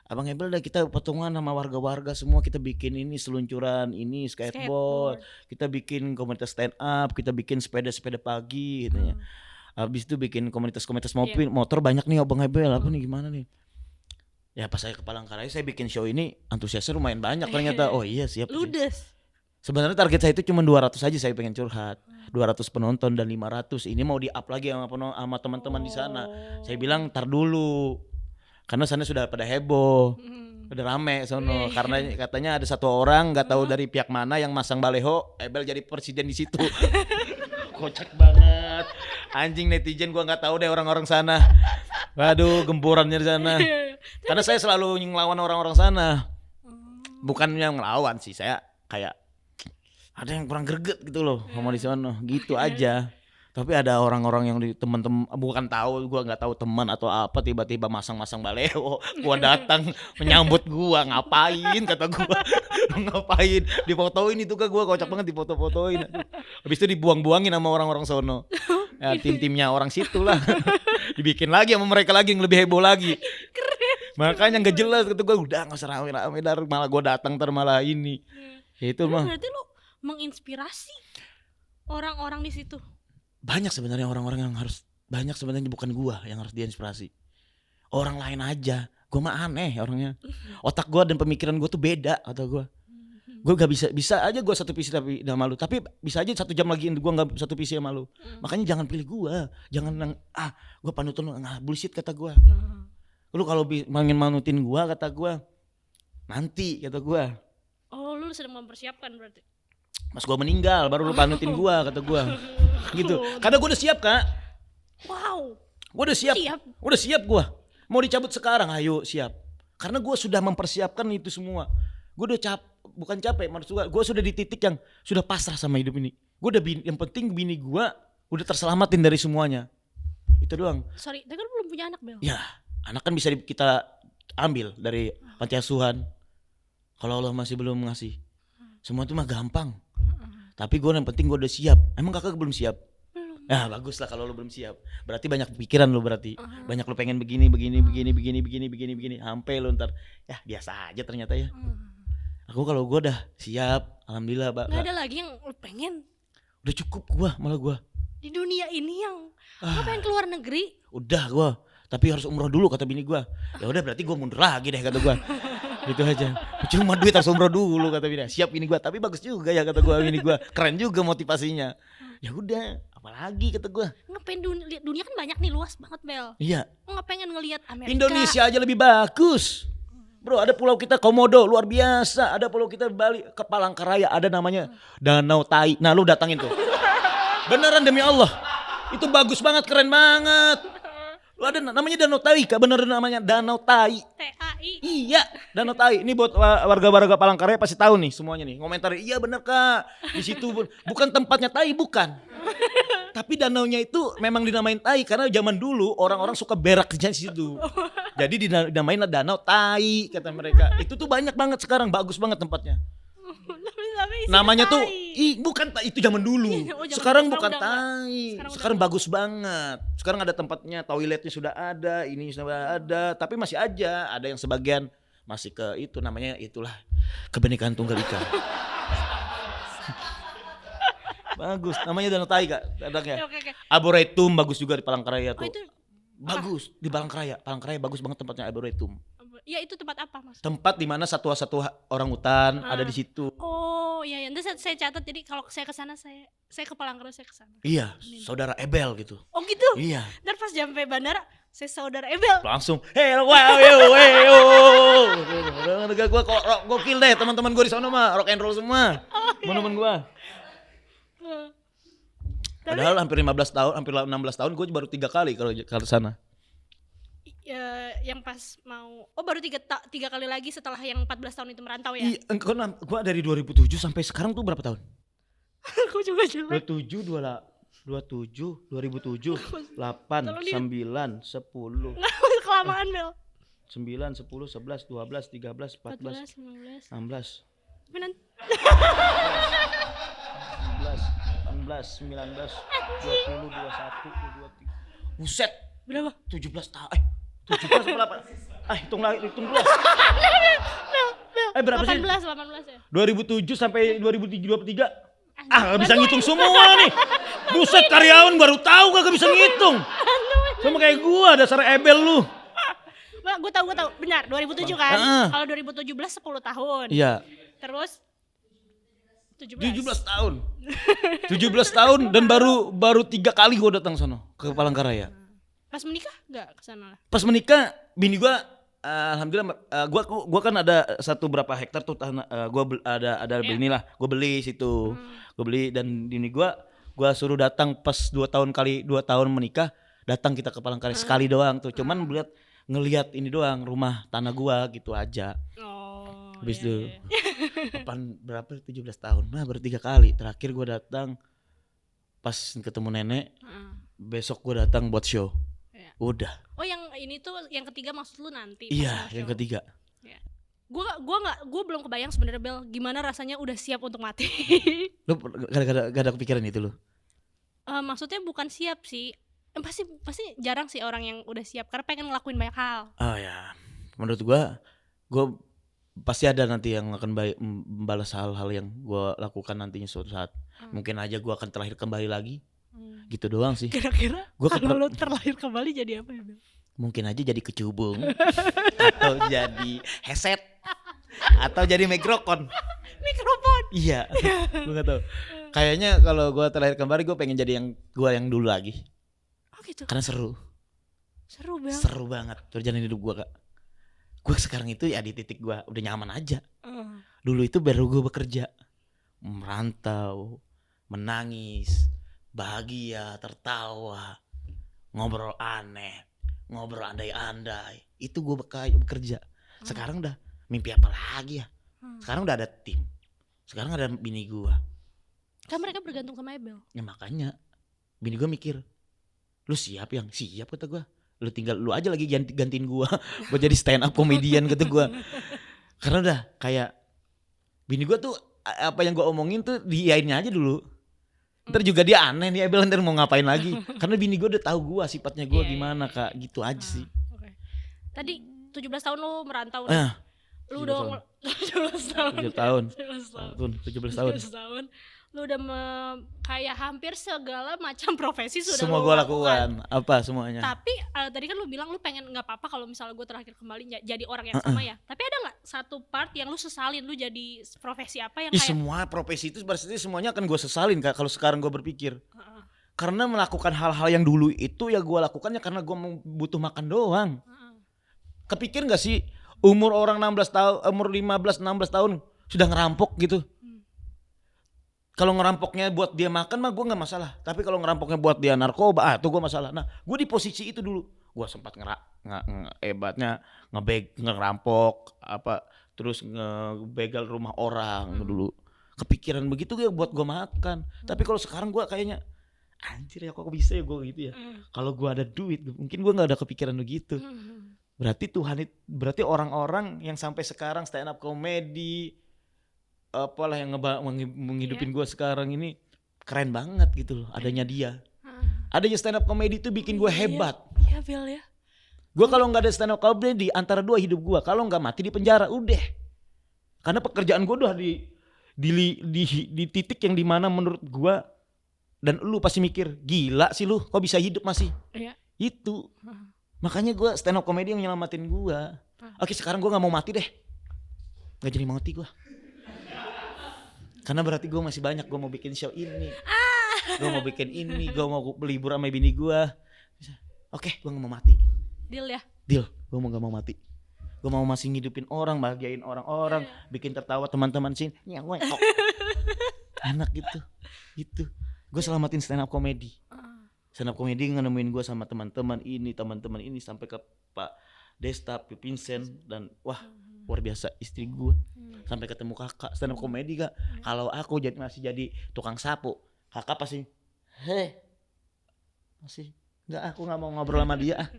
Abang Ebel dah, kita patungan sama warga-warga semua, kita bikin ini seluncuran, ini skateboard. Kita bikin komunitas stand up, kita bikin sepeda-sepeda pagi gitu ya. Habis itu bikin komunitas-komunitas motor banyak nih Abang Ebel, apa nih gimana nih? Ya pas saya ke Palangkaraya saya bikin show ini, antusiasnya lumayan banyak ternyata. Oh iya siap. Ludes. Sebenarnya target saya itu cuma 200 aja, saya pengen curhat. 200 penonton dan 500 ini mau di-up lagi sama teman-teman di sana. Saya bilang tar dulu. Karena sana sudah pada heboh. Udah rame sono karena katanya ada satu orang enggak tahu dari pihak mana yang masang baleho Ebel jadi presiden di situ. Kocak banget. Anjing netizen gua enggak tahu deh orang-orang sana. Waduh, gemburannya di sana. Karena saya selalu ngelawan orang-orang sana. Bukan yang ngelawan sih, saya kayak ada yang kurang greget gitu loh sama di sana, gitu aja. Tapi ada orang-orang yang di teman-teman bukan tahu, gua nggak tahu teman atau apa, tiba-tiba masang-masang baleho, gua datang menyambut gua, ngapain kata gua. Ngapain difotoin itu kan, gua kocak banget difoto-fotoin. Habis itu dibuang-buangin sama orang-orang sono. Ya, tim-timnya orang situ lah. Dibikin lagi sama mereka lagi yang lebih heboh lagi. Makanya nggak jelas kata gua, udah nggak usah rame-rame, malah gua datang malah ini. Itu mah. Berarti lu menginspirasi orang-orang di situ. Banyak sebenarnya orang-orang yang harus, banyak sebenarnya bukan gua yang harus diinspirasi. Orang lain aja. Gua mah aneh orangnya. Otak gua dan pemikiran gua tuh beda atau gua. Gua gak bisa aja gua satu visi tapi sama lu. Tapi bisa aja 1 jam lagi gua gak satu visi sama lu. Makanya jangan pilih gua. Jangan gua panutan lu, bullshit kata gua. Lu kalau ingin manutin gua kata gua, nanti kata gua. Oh, lu sedang mempersiapkan berarti. Mas gua meninggal baru lu panutin gua kata gua. Gitu. Karena gua udah siap, Kak. Wow. Gua udah siap. Udah siap gua. Mau dicabut sekarang, ayo siap. Karena gua sudah mempersiapkan itu semua. Gua udah bukan capek, maksud gua sudah di titik yang sudah pasrah sama hidup ini. Gua udah yang penting bini gua udah terselamatin dari semuanya. Itu doang. Sorry, tapi kan belum punya anak, Bel. Ya, anak kan bisa kita ambil dari panti asuhan. Kalau Allah masih belum ngasih. Semua itu mah gampang. Tapi gue yang penting gue udah siap. Emang kakak belum siap? Belum. Ya bagus lah kalau lu belum siap. Berarti banyak pikiran lu berarti. Banyak lu pengen begini. Sampai lu ntar ya biasa aja ternyata ya. Aku kalau gue udah siap, alhamdulillah Mbak. Gak ada lagi yang lu pengen? Udah cukup gue, malah gue. Di dunia ini yang lu pengen keluar negeri? Udah gue. Tapi harus umroh dulu kata bini gue. Ya udah berarti gue mundur lagi deh kata gue. Gitu aja. Cuma duit harus umroh dulu kata bini. Siap ini gue, tapi bagus juga ya kata gue bini gue. Keren juga motivasinya. Ya udah, apalagi kata gue. Ngapain dunia kan banyak nih, luas banget Bel. Iya. Nggak pengen ngelihat Amerika. Indonesia aja lebih bagus. Bro, ada pulau kita Komodo luar biasa. Ada pulau kita Bali ke Palangkaraya, ada namanya Danau Tai. Nah, lu datangin tuh. Beneran demi Allah. Itu bagus banget, keren banget. Lu ada namanya Danau Tai, Kak, bener namanya Danau Tai. TAI. Iya, Danau Tai. Ini buat warga-warga Palangkaraya pasti tahu nih semuanya nih. Komentar, iya bener Kak. Di situ bukan tempatnya tai, bukan. Tapi danaunya itu memang dinamain Tai karena zaman dulu orang-orang suka berak di situ. Jadi dinamain Danau Tai kata mereka. Itu tuh banyak banget sekarang, bagus banget tempatnya. Tapi isinya namanya tuh tai. bukan itu zaman dulu. Oh, zaman Sekarang dulu. bukan Sekarang udah tai. Sekarang Sekarang udah bagus banget. Sekarang ada tempatnya, toiletnya sudah ada, ini sudah ada, tapi masih aja ada yang sebagian masih ke itu namanya itulah Kebinekaan Tunggal Ika. Bagus, namanya Danau Tai Kak, dadaknya. Oke. Arboretum bagus juga di Palangkaraya Oh tuh. itu Bagus di Palangkaraya. Palangkaraya bagus banget tempatnya Arboretum. ya itu tempat apa Mas? Tempat di mana satwa-satwa orang hutan ada di situ. Oh iya, nanti saya catat. Jadi kalau saya ke sana saya ke Palangkaraya, saya ke sana. Iya, saudara Ebel gitu. Oh gitu. Iya. Ntar pas sampai bandara saya saudara Ebel. Langsung wow. Gua kok gokil deh teman-teman gua di sana mah rock and roll semua. Teman-teman gua. Padahal hampir 15 tahun, hampir 16 tahun gue baru 3 kali kalau ke sana. Ya, yang pas mau baru 3 kali lagi setelah yang 14 tahun itu merantau ya. Iya, gue dari 2007 sampai sekarang tuh berapa tahun? Aku juga jelek. 27, 2007, 8, 9, 10, Kelamaan Bel. 9, 10, 11, 12, 13, 14, 15. 16, Tapi nanti 19, 20, 21, 23. Buset, berapa? 17 tahun. 17 berapa? Hitung dulu. Berapa sih? 18 ya. 2007 sampai 2023. Gak bisa ngitung semua nih. Buset, karyawan baru tahu gak bisa ngitung. Sama kayak gua, dasar Ebel lu. Gue tahu. Benar, 2007 kan? Kalau 2017 10 tahun. Iya. Terus 17 tahun. 17 tahun dan baru 3 kali gua datang sono ke Palangkaraya. Pas menikah enggak ke sana? Pas menikah bini gua alhamdulillah gua kan ada berapa hektar tuh tanah ada bini lah. Gua beli situ. Gua beli dan bini gua suruh datang pas 2 tahun menikah, datang kita ke Palangkaraya sekali doang tuh. Cuman ngelihat ini doang rumah tanah gua gitu aja. Habis itu berapa 17 tahun. Nah, baru 3 kali. Terakhir gue datang pas ketemu nenek. Besok gue datang buat show. Udah. Oh, yang ini tuh yang ketiga maksud lu nanti? Iya, yang ketiga. Gue belum kebayang sebenarnya Bel, gimana rasanya udah siap untuk mati. Lu gak ada kepikiran itu lu? Maksudnya bukan siap sih. Pasti jarang sih orang yang udah siap karena pengen ngelakuin banyak hal. Oh ya. Menurut gue pasti ada nanti yang akan membalas hal-hal yang gue lakukan nantinya suatu saat. Mungkin aja gue akan terlahir kembali lagi. Gitu doang sih. Kira-kira kalau lo terlahir kembali jadi apa ya Bel? Mungkin aja jadi kecubung. Atau jadi headset. Atau jadi mikrofon. Iya. Gue gak tahu. Kayaknya kalau gue terlahir kembali gue pengen jadi yang dulu lagi. Oh gitu. Karena seru Bel. Seru banget perjalanan hidup gue Kak. Gue sekarang itu ya di titik gue udah nyaman aja. Dulu itu baru gue bekerja, merantau, menangis, bahagia, tertawa, ngobrol aneh, ngobrol andai-andai. Itu gue bekerja. Sekarang udah mimpi apa lagi ya? Sekarang udah ada tim. Sekarang ada bini gue. Kan mereka bergantung sama Ebel. Ya makanya bini gue mikir, lu siap yang? Siap kata gue. Lu aja lagi gantiin gua buat jadi stand up comedian gitu gua. Karena udah kayak bini gua tuh apa yang gua omongin tuh diiyainnya aja dulu. Ntar juga dia aneh nih Ebel ntar mau ngapain lagi. Karena bini gua udah tahu gua sifatnya gua gimana Kak, gitu aja sih. Tadi 17 tahun lu merantau. Lu 17 tahun. Lu udah kayak hampir segala macam profesi sudah semua gue lakukan. Apa semuanya. Tapi tadi kan lu bilang lu pengen gak apa-apa kalau misalnya gue terakhir kembali jadi orang yang sama ya. Tapi ada gak satu part yang lu sesalin lu jadi profesi apa yang kayak semua profesi itu berarti semuanya akan gue sesalin Kak kalau sekarang gue berpikir. Karena melakukan hal-hal yang dulu itu ya gue lakukannya karena gue butuh makan doang. Kepikir gak sih umur orang 16 tahun, umur 15-16 tahun sudah ngerampok gitu. Kalau ngerampoknya buat dia makan mah gue nggak masalah. Tapi kalau ngerampoknya buat dia narkoba, tuh gue masalah. Nah, gue di posisi itu dulu. Gue sempat ngerampok apa, terus ngebegal rumah orang dulu. Kepikiran begitu ya buat gue makan. Tapi kalau sekarang gue kayaknya anjir ya kok bisa ya gue gitu ya. Kalau gue ada duit, mungkin gue nggak ada kepikiran begitu. Berarti orang-orang yang sampai sekarang stand up comedy apalah yang menghidupin gue sekarang ini keren banget gitu loh, adanya dia. Adanya stand up comedy itu bikin gue hebat. Iya Bel ya. Gue kalau nggak ada stand up comedy antara dua hidup gue, kalau nggak mati di penjara udah. Karena pekerjaan gue udah di titik yang dimana menurut gue dan lu pasti mikir gila sih lu kok bisa hidup masih. Iya. Itu makanya gue stand up comedy yang nyelamatin gue. Oke sekarang gue nggak mau mati deh, nggak jadi mati gue. Karena berarti gue masih banyak, gue mau bikin show ini, gue mau bikin ini, gue mau libur sama bini gue. Oke, gue gak mau mati. Deal ya? Deal, gue mau gak mau mati. Gue mau masih ngidupin orang, bahagiain orang-orang, bikin tertawa teman-teman sini. Enak gitu, gitu. Gue selamatin stand up comedy. Stand up comedy nemuin gue sama teman-teman ini sampai ke Pak Desta, Pak Vincent dan wah luar biasa istri gue. Sampai ketemu kakak stand up comedy kak. Kalau aku masih jadi tukang sapu, kakak pasti masih enggak, aku nggak mau ngobrol sama dia.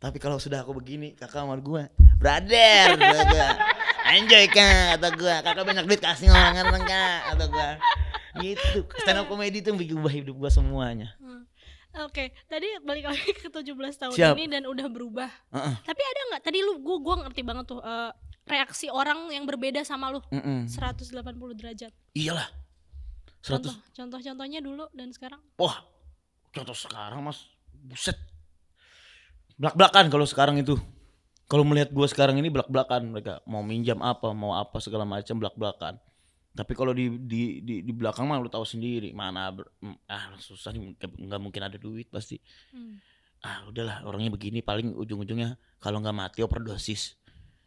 Tapi kalau sudah aku begini, kakak sama gue, brother, enjoy kak, kata gue, kakak banyak duit kasih orang kak, kata gue. Gitu, stand up comedy itu bikin ubah hidup gue semuanya. Oke, tadi balik lagi ke 17 tahun Siap. ini dan udah berubah. Tapi ada nggak tadi lu gue ngerti banget tuh reaksi orang yang berbeda sama lu 180 derajat. Iyalah. 100. Contoh-contohnya dulu dan sekarang. Wah, contoh sekarang mas, buset. Belak-belakan kalau sekarang itu. Kalau melihat gue sekarang ini belak-belakan mereka mau minjam apa, mau apa segala macam belak-belakan. Tapi kalau di belakang mah lu tahu sendiri mana susah nih, nggak mungkin ada duit pasti. Udahlah orangnya begini paling ujung-ujungnya kalau nggak mati overdosis.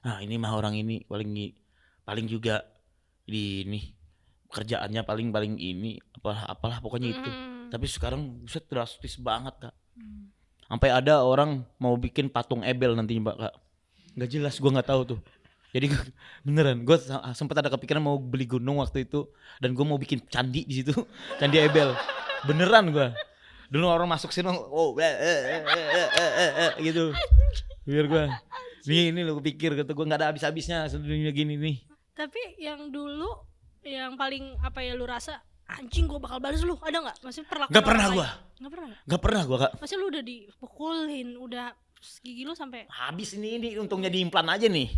Ini mah orang ini paling juga di ini kerjaannya paling ini apalah pokoknya itu. Tapi sekarang buset drastis banget kak. Sampai ada orang mau bikin patung Ebel nantinya kak. Nggak jelas, gue nggak tahu tuh. Jadi beneran, gue sempat ada kepikiran mau beli gunung waktu itu dan gue mau bikin candi di situ, candi Ebel. Beneran gue. Dulu orang masuk sini, gitu. Biar gue, ini lo pikir kata gue nggak ada habis-habisnya sedunia gini nih. Tapi yang dulu, yang paling apa ya lu rasa anjing gue bakal balas lu, ada nggak? Maksudnya perlakuan? Gak pernah gue. Gak pernah gue kak. Maksudnya lu udah dipukulin, udah gigi lu sampai habis ini untungnya diimplan aja nih.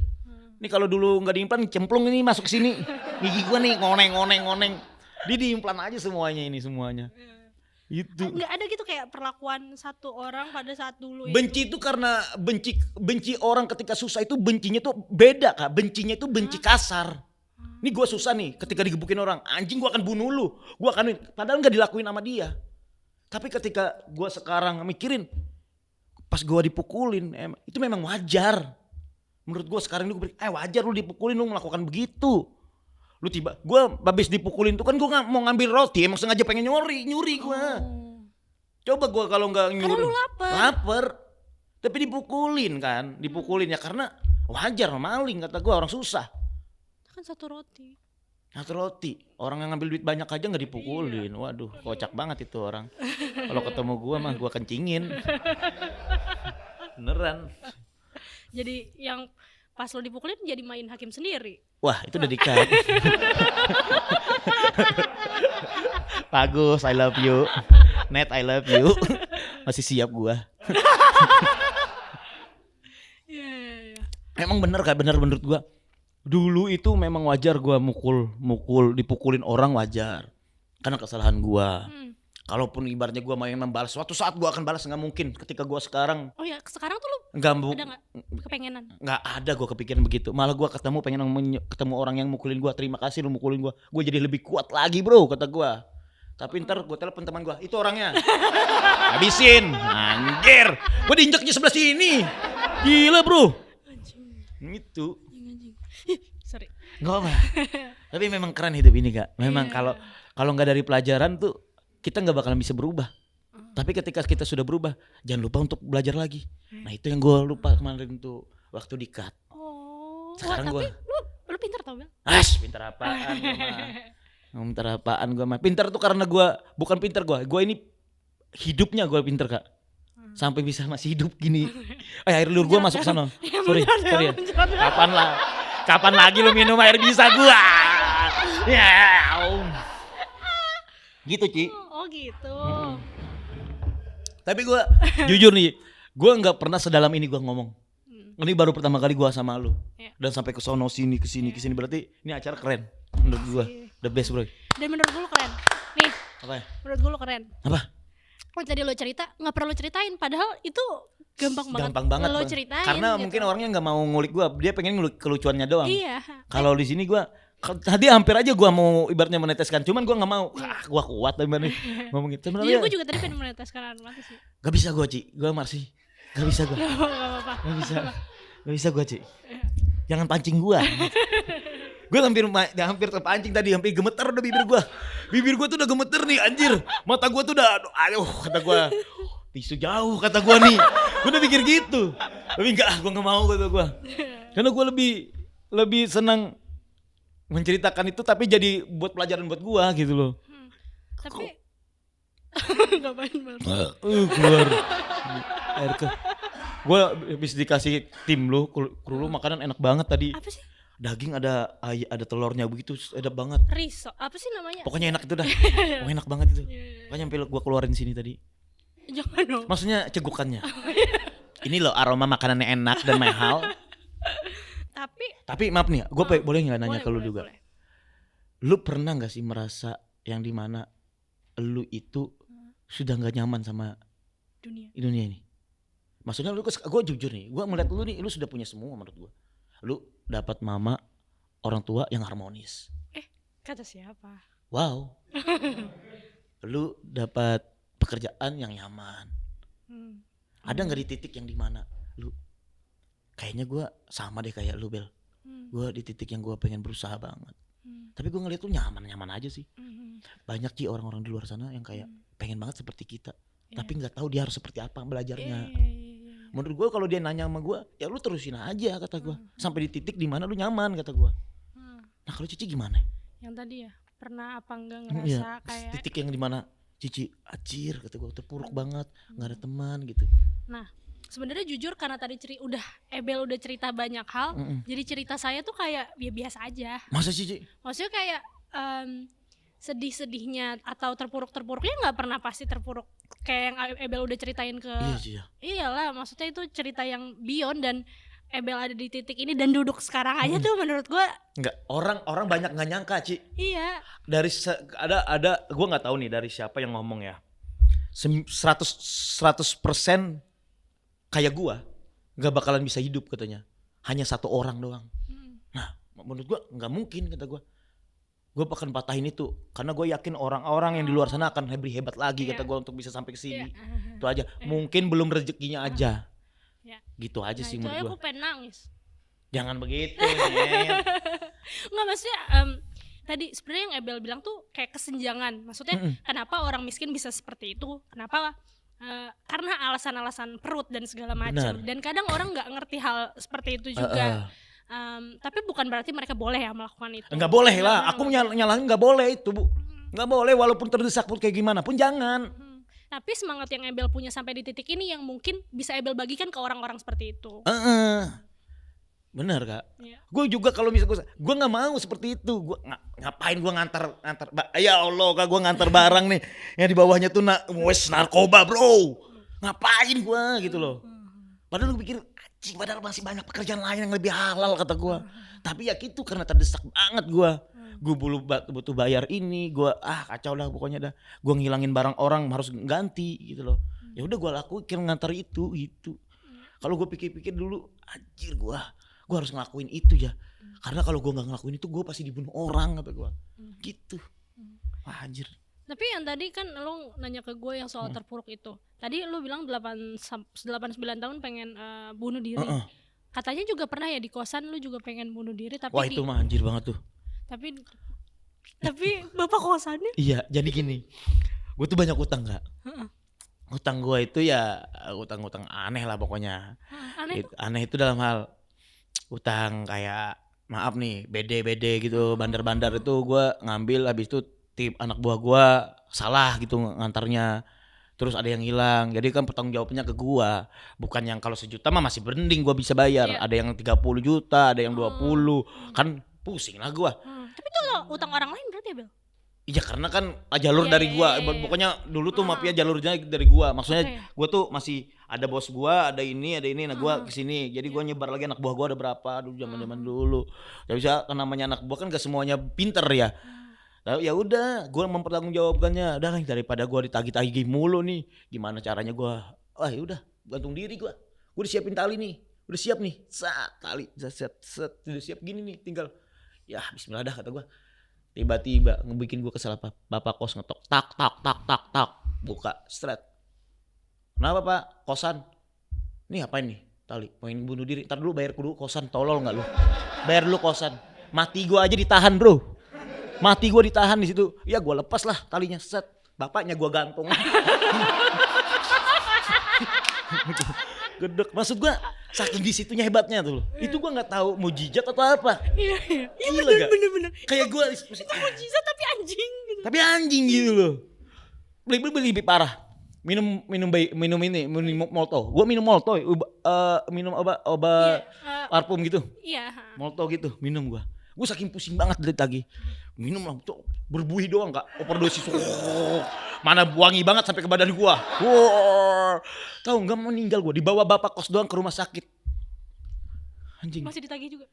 Ini kalau dulu nggak diimplan cemplung ini masuk sini. Gigi gua nih ngoneng. Dia diimplan aja semuanya. Itu. Nggak ada gitu kayak perlakuan satu orang pada saat dulu. Benci itu karena benci orang ketika susah itu bencinya tuh beda kak. Bencinya itu benci kasar. Ini gua susah nih ketika digebukin orang, anjing gua akan bunuh lu. Padahal nggak dilakuin sama dia. Tapi ketika gua sekarang mikirin, pas gua dipukulin, itu memang wajar. Menurut gue sekarang ini wajar lu dipukulin, lu melakukan begitu. Lu gue habis dipukulin tuh kan gue mau ngambil roti, emang sengaja pengen nyuri gue. Coba gue kalau nggak nyuri, karena lu lapar. Tapi dipukulin ya karena wajar, maling kata gue, orang susah. Kan satu roti. Orang yang ngambil duit banyak aja nggak dipukulin. Waduh, kocak banget itu orang. Kalau ketemu gue mah gue kencingin. Beneran. Jadi yang pas lo dipukulin jadi main hakim sendiri. Wah itu udah di-cut. Bagus, I love you. Net, I love you. Masih siap gua. Emang bener kak, bener menurut gua. Dulu itu memang wajar gua dipukulin orang wajar. Karena kesalahan gua. Kalaupun ibaratnya gue mau yang membalas, suatu saat gue akan balas, nggak mungkin. Ketika gue sekarang, oh ya sekarang tuh lu ada nggak kepengenan? Nggak ada gue kepikiran begitu. Malah gue pengen ketemu orang yang mukulin gue, terima kasih lu mukulin gue jadi lebih kuat lagi bro kata gue. Tapi ntar gue telepon teman gue, itu orangnya, habisin, anjir, gue diinjeknya sebelah sini, gila bro. Itu. Sorry. Nggak apa. Tapi memang keren hidup ini kak. Memang kalau nggak dari pelajaran tuh kita nggak bakalan bisa berubah. Tapi ketika kita sudah berubah, jangan lupa untuk belajar lagi. Nah itu yang gue lupa kemarin tuh waktu di-cut. Sekarang gue. Lu pintar tau Bel? Pintar apaan gue mah. Pintar tuh karena gue bukan pintar gue. Gue ini hidupnya gue pintar kak. Sampai bisa masih hidup gini. Air liur gue masuk sana. Sorry ya. Kapan lagi lu minum air bisa gue? Ya. Gitu, Ci. Oh gitu. Tapi gue jujur nih, gue nggak pernah sedalam ini gue ngomong. Ini baru pertama kali gue sama lu. Iya. Dan sampai ke sono sini ke sini berarti ini acara keren menurut gue. The best, bro. Dan menurut gue lu keren. Nih, Apa ya? menurut gue lu keren. Apa? Oh tadi lo cerita nggak perlu ceritain, padahal itu gampang banget Bang. ceritain. Karena gitu. mungkin orangnya nggak mau ngulik gue, dia pengen ngulik kelucuannya doang. Iya. Kalau di sini gue tadi hampir aja gue mau ibaratnya meneteskan, cuman gue nggak mau. Gue kuat ibaratnya ngomong gitu. Jadi gue juga tadi pengen meneteskan air mata sih. Gak bisa gue, Ci. Gue masih gak bisa gue. Gak apa-apa. Gak bisa gue, Ci. Jangan pancing gue. Gue hampir terpancing tadi, hampir gemeter udah bibir gue. Bibir gue tuh udah gemeter nih, anjir. Mata gue tuh udah, aduh, kata gue. Tisu jauh kata gue nih. Gue udah pikir gitu. Tapi enggak, gue gak mau kata gue. Karena gue lebih senang menceritakan itu tapi jadi buat pelajaran buat gue gitu loh. Tapi ngapain banget? Keluar air ke. Gue habis dikasih tim lu, kru lu makanan enak banget tadi. Apa sih? Daging ada telurnya begitu, enak banget. Riso, apa sih namanya? Pokoknya enak itu dah. Pokoknya enak banget itu. Pokoknya sampai gue keluarin sini tadi. Jangan dong. Maksudnya cegukannya. Ini loh aroma makanannya enak dan mahal. Tapi maaf nih, gue boleh nggak nanya ke lu juga? Boleh. Lu pernah nggak sih merasa yang dimana lu itu sudah nggak nyaman sama dunia ini? Maksudnya lu, gue jujur nih, gue melihat lu nih, lu sudah punya semua menurut gue. Lu dapat mama, orang tua yang harmonis. Kata siapa? Wow. Lu dapat pekerjaan yang nyaman. Ada nggak di titik yang dimana lu kayaknya gue sama deh kayak lu, Bel. Gue di titik yang gue pengen berusaha banget. Tapi gue ngeliat lu nyaman aja sih. Banyak sih orang-orang di luar sana yang kayak pengen banget seperti kita, tapi nggak tahu dia harus seperti apa belajarnya. Menurut gue kalau dia nanya sama gue, ya lu terusin aja kata gue, sampai di titik dimana lu nyaman kata gue. Nah kalau Cici gimana? Yang tadi ya, pernah apa enggak ngerasa kayak titik yang dimana Cici acir kata gue, terpuruk banget, nggak ada teman gitu. Nah sebenarnya jujur karena tadi Ebel udah cerita banyak hal, jadi cerita saya tuh kayak ya biasa aja. Masa sih, Ci? Maksudnya kayak sedih-sedihnya atau terpuruk-terpuruknya nggak pernah pasti terpuruk kayak yang Ebel udah ceritain ke. Iya sih ya. Iyalah, maksudnya itu cerita yang beyond, dan Ebel ada di titik ini dan duduk sekarang aja tuh menurut gue. Enggak, orang banyak nggak nyangka, Ci. Iya. Dari ada gue nggak tahu nih dari siapa yang ngomong ya. 100% kayak gue nggak bakalan bisa hidup katanya. Hanya satu orang doang. Nah, menurut gue nggak mungkin kata gue. Gue akan patahin itu karena gue yakin orang-orang yang di luar sana akan lebih hebat lagi kata gue untuk bisa sampai ke sini. Itu aja. Mungkin belum rezekinya aja. Gitu aja sih menurut gue. Aku pengen nangis. Jangan begitu, men. Nggak, maksudnya tadi sebenarnya yang Ebel bilang tuh kayak kesenjangan. Maksudnya kenapa orang miskin bisa seperti itu? Kenapa? Karena alasan-alasan perut dan segala macam. Dan kadang orang nggak ngerti hal seperti itu juga. Tapi bukan berarti mereka boleh ya melakukan itu. Enggak boleh lah, aku nyalahin enggak boleh itu, Bu. Enggak boleh walaupun terdesak pun kayak gimana pun jangan. Tapi semangat yang Ebel punya sampai di titik ini yang mungkin bisa Ebel bagikan ke orang-orang seperti itu. Bener Kak. Ya. Gue juga kalau misalnya gue nggak mau seperti itu. Gue ngapain gue ngantar ya Allah Kak, gue ngantar barang nih yang di bawahnya tuh narkoba bro. Ngapain gue gitu loh. Padahal gue pikir padahal masih banyak pekerjaan lain yang lebih halal kata gue. Tapi ya gitu karena terdesak banget gue. Gue butuh bayar ini, gue kacau dah pokoknya dah. Gue ngilangin barang orang harus ganti gitu loh. Ya udah gue lakuin ngantar itu. Kalau gue pikir-pikir dulu, anjir gue harus ngelakuin itu ya. Karena kalau gue nggak ngelakuin itu gue pasti dibunuh orang kata gue. Gitu. Wah anjir. Tapi yang tadi kan lo nanya ke gue yang soal terpuruk itu. Tadi lo bilang 8-9 tahun pengen bunuh diri. Katanya juga pernah ya di kosan lo juga pengen bunuh diri. Tapi wah itu mah anjir banget tuh. Tapi bapak kosannya? Iya jadi gini. Gue tuh banyak utang Kak. Utang gue itu ya utang aneh lah pokoknya. Aneh itu dalam hal utang kayak maaf nih BD gitu, bandar-bandar itu gue ngambil, habis itu tim anak buah gue salah gitu ngantarnya, terus ada yang hilang, jadi kan pertanggung jawabnya ke gue, bukan yang kalau 1 juta mah masih mending gue bisa bayar, ada yang 30 juta, ada yang 20, kan pusing lah gue. Tapi itu utang orang lain berarti ya Bel? Iya karena kan jalur dari gua, pokoknya dulu tuh mafia jalurnya dari gua. Maksudnya gua tuh masih ada bos gua, ada ini, nah gua kesini. Jadi gua nyebar lagi anak buah gua ada berapa, dulu zaman dulu. Ya bisa kan namanya anak buah kan gak semuanya pinter ya. Nah, ya udah, gua mempertanggungjawabkannya. Udah lah daripada gua ditagih-tagih mulu nih. Gimana caranya gua? Ya udah, gantung diri gua. Gua udah siapin tali nih. Udah siap nih. Tali set udah siap gini nih, tinggal ya bismillah dah kata gua. Tiba-tiba ngebikin gue kesel apa? Bapak kos ngetok tak buka straight. Kenapa pak? Kosan. Nih apain nih? Tali main bunuh diri. Ntar dulu bayar dulu kosan, tolol nggak lu? Bayar dulu kosan. Mati gue aja ditahan bro. Mati gue ditahan di situ. Ya gue lepas lah talinya set. Bapaknya gue gantung. Gedek. Maksud gue saking di situnya hebatnya tuh loh. Itu gue nggak tahu mujizat atau apa. Iya. Bener. Kayak gue itu mujizat tapi anjing gitu. Tapi anjing gitu loh. Beli lebih parah. Minum molto. Gue minum molto. Minum obat parfum gitu. Iya. Molto gitu. Minum gue. Gue saking pusing banget dari tadi. Minum lah, berbuih doang kak. Overdosis. Mana wangi banget sampai ke badan gue. Tahu nggak meninggal gue. Dibawa bapak kos doang ke rumah sakit. Anjing. Masih ditagih juga.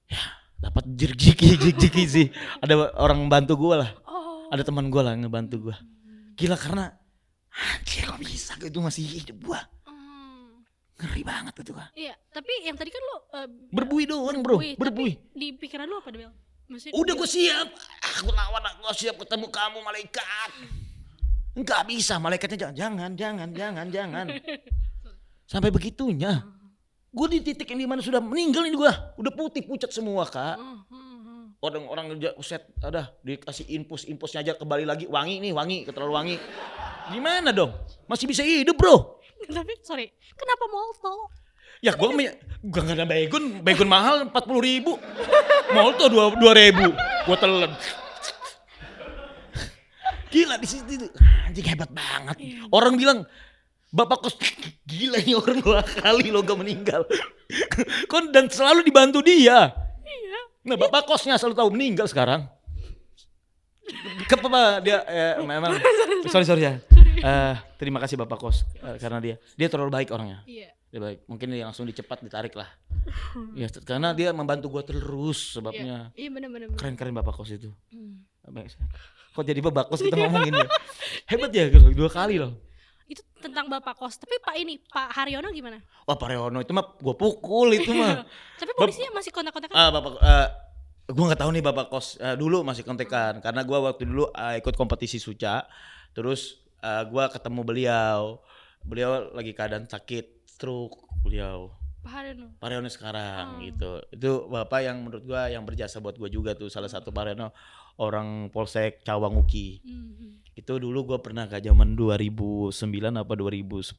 Ya, dapat jiki sih. Ada orang bantu gue lah. Ada teman gue lah ngebantu gue. Gila karena anjir kok bisa gitu masih hidup gue. Ngeri banget itu kan. Iya, tapi yang tadi kan lo berbuih doang bro, berbuih. Di pikiran lo apa Bel? Maksudnya udah gue siap. Aku lawan, aku siap ketemu kamu malaikat. Enggak bisa, malaikatnya jangan. Sampai begitunya. Gue di titik yang dimana sudah meninggal ini gue. Udah putih pucat semua kak. Orang set ada dikasih infusnya aja kembali lagi wangi terlalu wangi. Gimana dong? Masih bisa hidup bro. Tapi sorry, kenapa molto? Ya gue gak ada baygon mahal 40.000. Molto 2.000. Gue telan. Gila di situ anjing hebat banget. Orang bilang bapak kos gila ini orang 2 kali lo gak meninggal. Dan selalu dibantu dia. Iya. Nah bapak kosnya selalu tahu meninggal sekarang. Kenapa dia memang sorry ya. Terima kasih bapak kos karena dia terlalu baik orangnya. Iya. Dia baik. Mungkin dia langsung dicepat ditarik lah. Ya karena dia membantu gua terus sebabnya. Iya benar. Keren bapak kos itu. Kok jadi bapak kos kita ngomongin ya. Hebat ya 2 kali loh. Itu tentang bapak kos. Tapi Pak Haryono gimana? Wah Pak Haryono itu mah gua pukul itu mah. Tapi polisinya masih kontak-kontakan? Gue nggak tahu nih bapak kos dulu masih kontekan karena gue waktu dulu ikut kompetisi Suca, terus gue ketemu beliau lagi keadaan sakit stroke beliau. Pak Haryono sekarang gitu. Itu bapak yang menurut gue yang berjasa buat gue juga tuh salah satu Pak Haryono orang Polsek Cawang Uki. Itu dulu gue pernah ke zaman 2009 apa 2010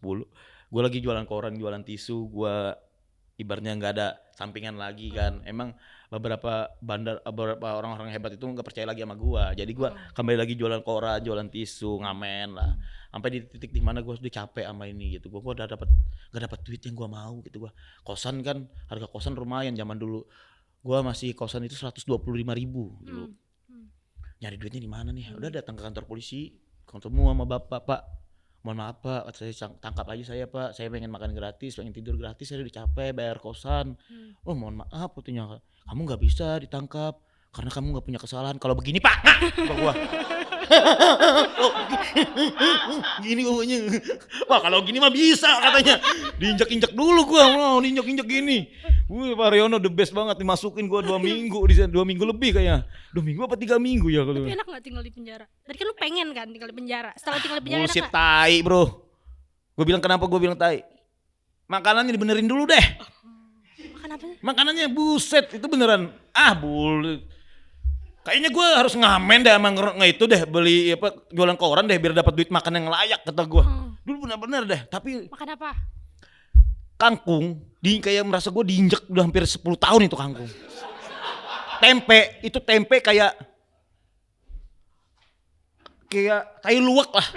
gue lagi jualan koran jualan tisu gue ibaratnya nggak ada sampingan lagi kan. Emang beberapa orang-orang hebat itu nggak percaya lagi sama gua. Jadi gua kembali lagi jualan koran, jualan tisu, ngamen lah. Sampai di titik di mana gua sudah capek sama ini gitu. Gua udah nggak dapat duit yang gua mau gitu gua. Kosan kan harga kosan lumayan zaman dulu. Gua masih kosan itu 125.000 dulu. Nyari duitnya di mana nih? Udah datang ke kantor polisi, ketemu sama bapak, Pak. Mohon maaf Pak, saya tangkap aja saya Pak, saya pengen makan gratis, pengen tidur gratis, saya udah capek bayar kosan. Oh mohon maaf putunya, kamu gak bisa ditangkap karena kamu gak punya kesalahan. Kalau begini Pak, kok gua. Gini pokoknya. Wah kalau gini mah bisa katanya. Diinjak-injak dulu gua, mau diinjak-injak gini. Pak Haryono the best banget, dimasukin gua 2 minggu, 2 minggu lebih kayaknya. 2 minggu apa 3 minggu ya kalau. Tapi enak gak tinggal di penjara? Tadi kan lu pengen kan tinggal di penjara. Setelah tinggal di penjara bullshit enak gak? Tai bro. Gue bilang kenapa gue bilang tai? Makanannya dibenerin dulu deh. Makan apa sih? Makanannya buset itu beneran. Kayaknya gue harus ngamen deh sama itu deh beli jualan koran deh biar dapat duit makan yang layak kata gue. Dulu bener-bener deh. Tapi makan apa? Kangkung, kayak merasa gue diinjek udah hampir 10 tahun itu kangkung. Tempe kayak tai luwak lah.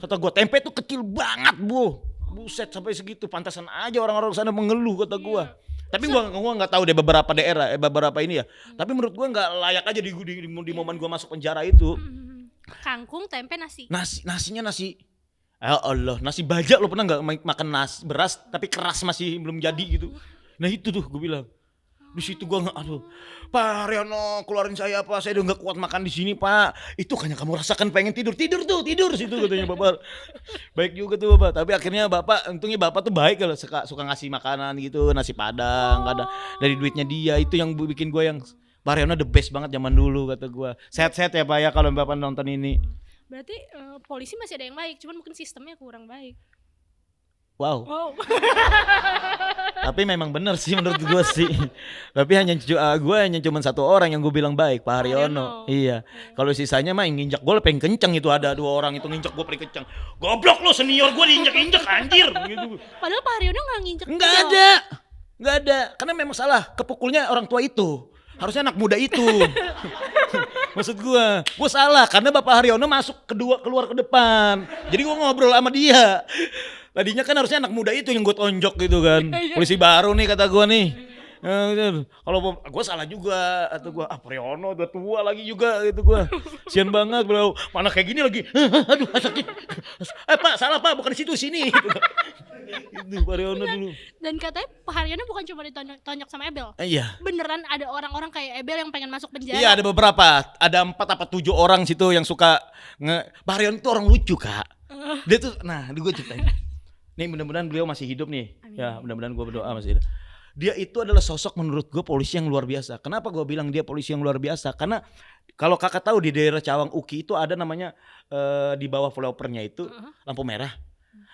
Kata gue tempe tuh kecil banget bu. Buset sampai segitu, pantasan aja orang-orang sana mengeluh kata gue. Tapi gua nggak tahu deh beberapa daerah, beberapa ini ya. Tapi menurut gua nggak layak aja di momen gua masuk penjara itu. Kangkung, tempe, nasi. Nasinya nasi. Ya Allah, nasi bajak lo pernah nggak makan nasi beras tapi keras masih belum jadi gitu. Nah itu tuh gue bilang. Di situ gua nggak, aduh, Pak Haryono keluarin saya Pak, saya udah nggak kuat makan di sini Pak. Itu kan yang kamu rasakan, pengen tidur situ katanya Bapak. Baik juga tuh Bapak, tapi akhirnya Bapak, untungnya Bapak tuh baik kalau suka ngasih makanan gitu, nasi padang, kadang dari duitnya dia. Itu yang bikin gua yang Pak Haryono the best banget zaman dulu kata gua. Sehat-sehat ya Pak ya kalau Bapak nonton ini. Berarti polisi masih ada yang baik, cuman mungkin sistemnya kurang baik. Wow. Tapi memang benar sih menurut gue sih. Tapi gue hanya cuma satu orang yang gue bilang baik, Pak Haryono. Iya. Kalau sisanya mah yang nginjak gue paling kenceng itu, ada 2 orang itu nginjak gue paling kenceng. Goblok lo, senior gue diinjak-injak anjir gitu. Padahal Pak Haryono nggak nginjak. Nggak ada. Karena memang salah. Kepukulnya orang tua itu. Harusnya anak muda itu. Maksud gue salah karena Bapak Haryono masuk keluar ke depan. Jadi gue ngobrol sama dia. Tadinya kan harusnya anak muda itu yang gue tonjok gitu kan. Polisi baru nih kata gue nih. Kalau gue salah juga atau gue Pak Haryono udah tua lagi juga gitu gue. Sian banget bro. Mana kayak gini lagi. Aduh sakit. Pak salah Pak, bukan situ sini. Itu Pak Haryono dulu. Dan katanya Pak Haryono bukan cuma ditonjok sama Ebel. Iya. Beneran ada orang-orang kayak Ebel yang pengen masuk penjara. Iya ada beberapa. Ada 4 apa 7 orang situ yang suka Pak Haryono itu orang lucu Kak. Dia tuh, nah gue ceritain. Nih mudah-mudahan beliau masih hidup nih. Amin. Ya mudah-mudahan gue berdoa masih hidup. Dia itu adalah sosok menurut gue polisi yang luar biasa. Kenapa gue bilang dia polisi yang luar biasa? Karena kalau kakak tahu di daerah Cawang Uki itu ada namanya di bawah flyovernya itu lampu merah.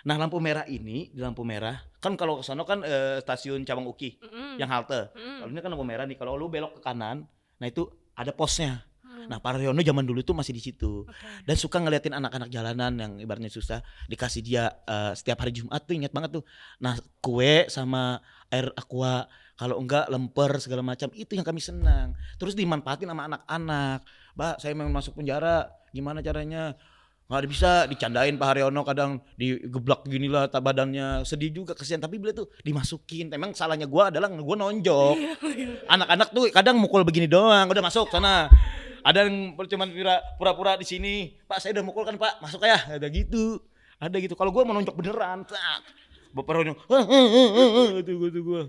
Nah lampu merah ini, di lampu merah kan kalau kesana kan stasiun Cawang Uki yang halte. Kalau ini kan lampu merah nih, kalau lu belok ke kanan, nah itu ada posnya. Nah Pak Haryono zaman dulu tuh masih di situ dan suka ngeliatin anak-anak jalanan yang ibaratnya susah, dikasih dia setiap hari Jumat tuh, ingat banget tuh. Nah kue sama air aqua, kalau enggak lemper segala macam, itu yang kami senang. Terus dimanfaatin sama anak-anak. Mbak saya mau masuk penjara, gimana caranya? Nggak bisa, dicandain Pak Haryono, kadang digeblak gini lah badannya, sedih juga kesian, tapi beliau tuh dimasukin. Emang salahnya gue adalah gue nonjok. Anak-anak tuh kadang mukul begini doang, udah masuk sana. Ada yang cuma pura-pura di sini, Pak saya udah mukul kan Pak, masuk ya. Ada gitu. Kalau gue mau nonjok beneran, Bapak Haryono, gue.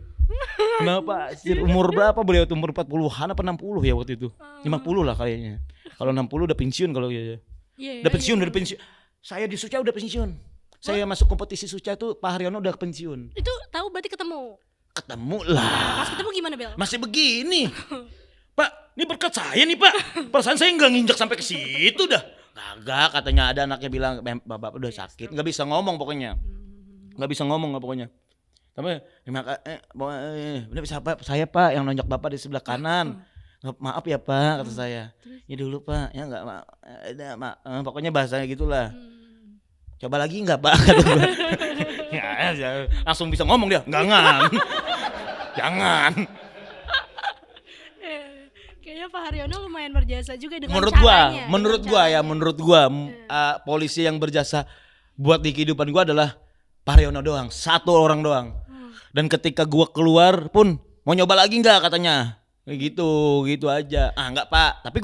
Kenapa? Umur berapa beliau tuh? Umur 40-an apa 60 ya waktu itu? 50 lah kayaknya. Kalau 60 udah pensiun kalau ya. Udah pensiun. Saya di Suca udah pensiun. Saya masuk kompetisi Suca tuh Pak Haryono udah pensiun. Itu tahu berarti ketemu lah. Pas ketemu gimana Bel? Masih begini. Pak, ini berkat saya nih Pak. Perasaan saya nggak nginjak sampai ke situ dah. Kagak, katanya ada anaknya bilang bapak udah sakit, nggak bisa ngomong pokoknya. Tapi udah bisa Pak, saya Pak yang nonjok Bapak di sebelah kanan. Maaf ya Pak, kata saya. Ya dulu Pak, ya enggak pokoknya bahasanya gitulah. Coba lagi enggak Pak, kata gue. Ya, langsung bisa ngomong dia. Jangan. Kayaknya Pak Haryono lumayan berjasa juga dengan menurut gua polisi yang berjasa buat di kehidupan gua adalah Pak Haryono doang, satu orang doang. Dan ketika gua keluar pun mau nyoba lagi enggak katanya. Gitu aja. Enggak Pak. Tapi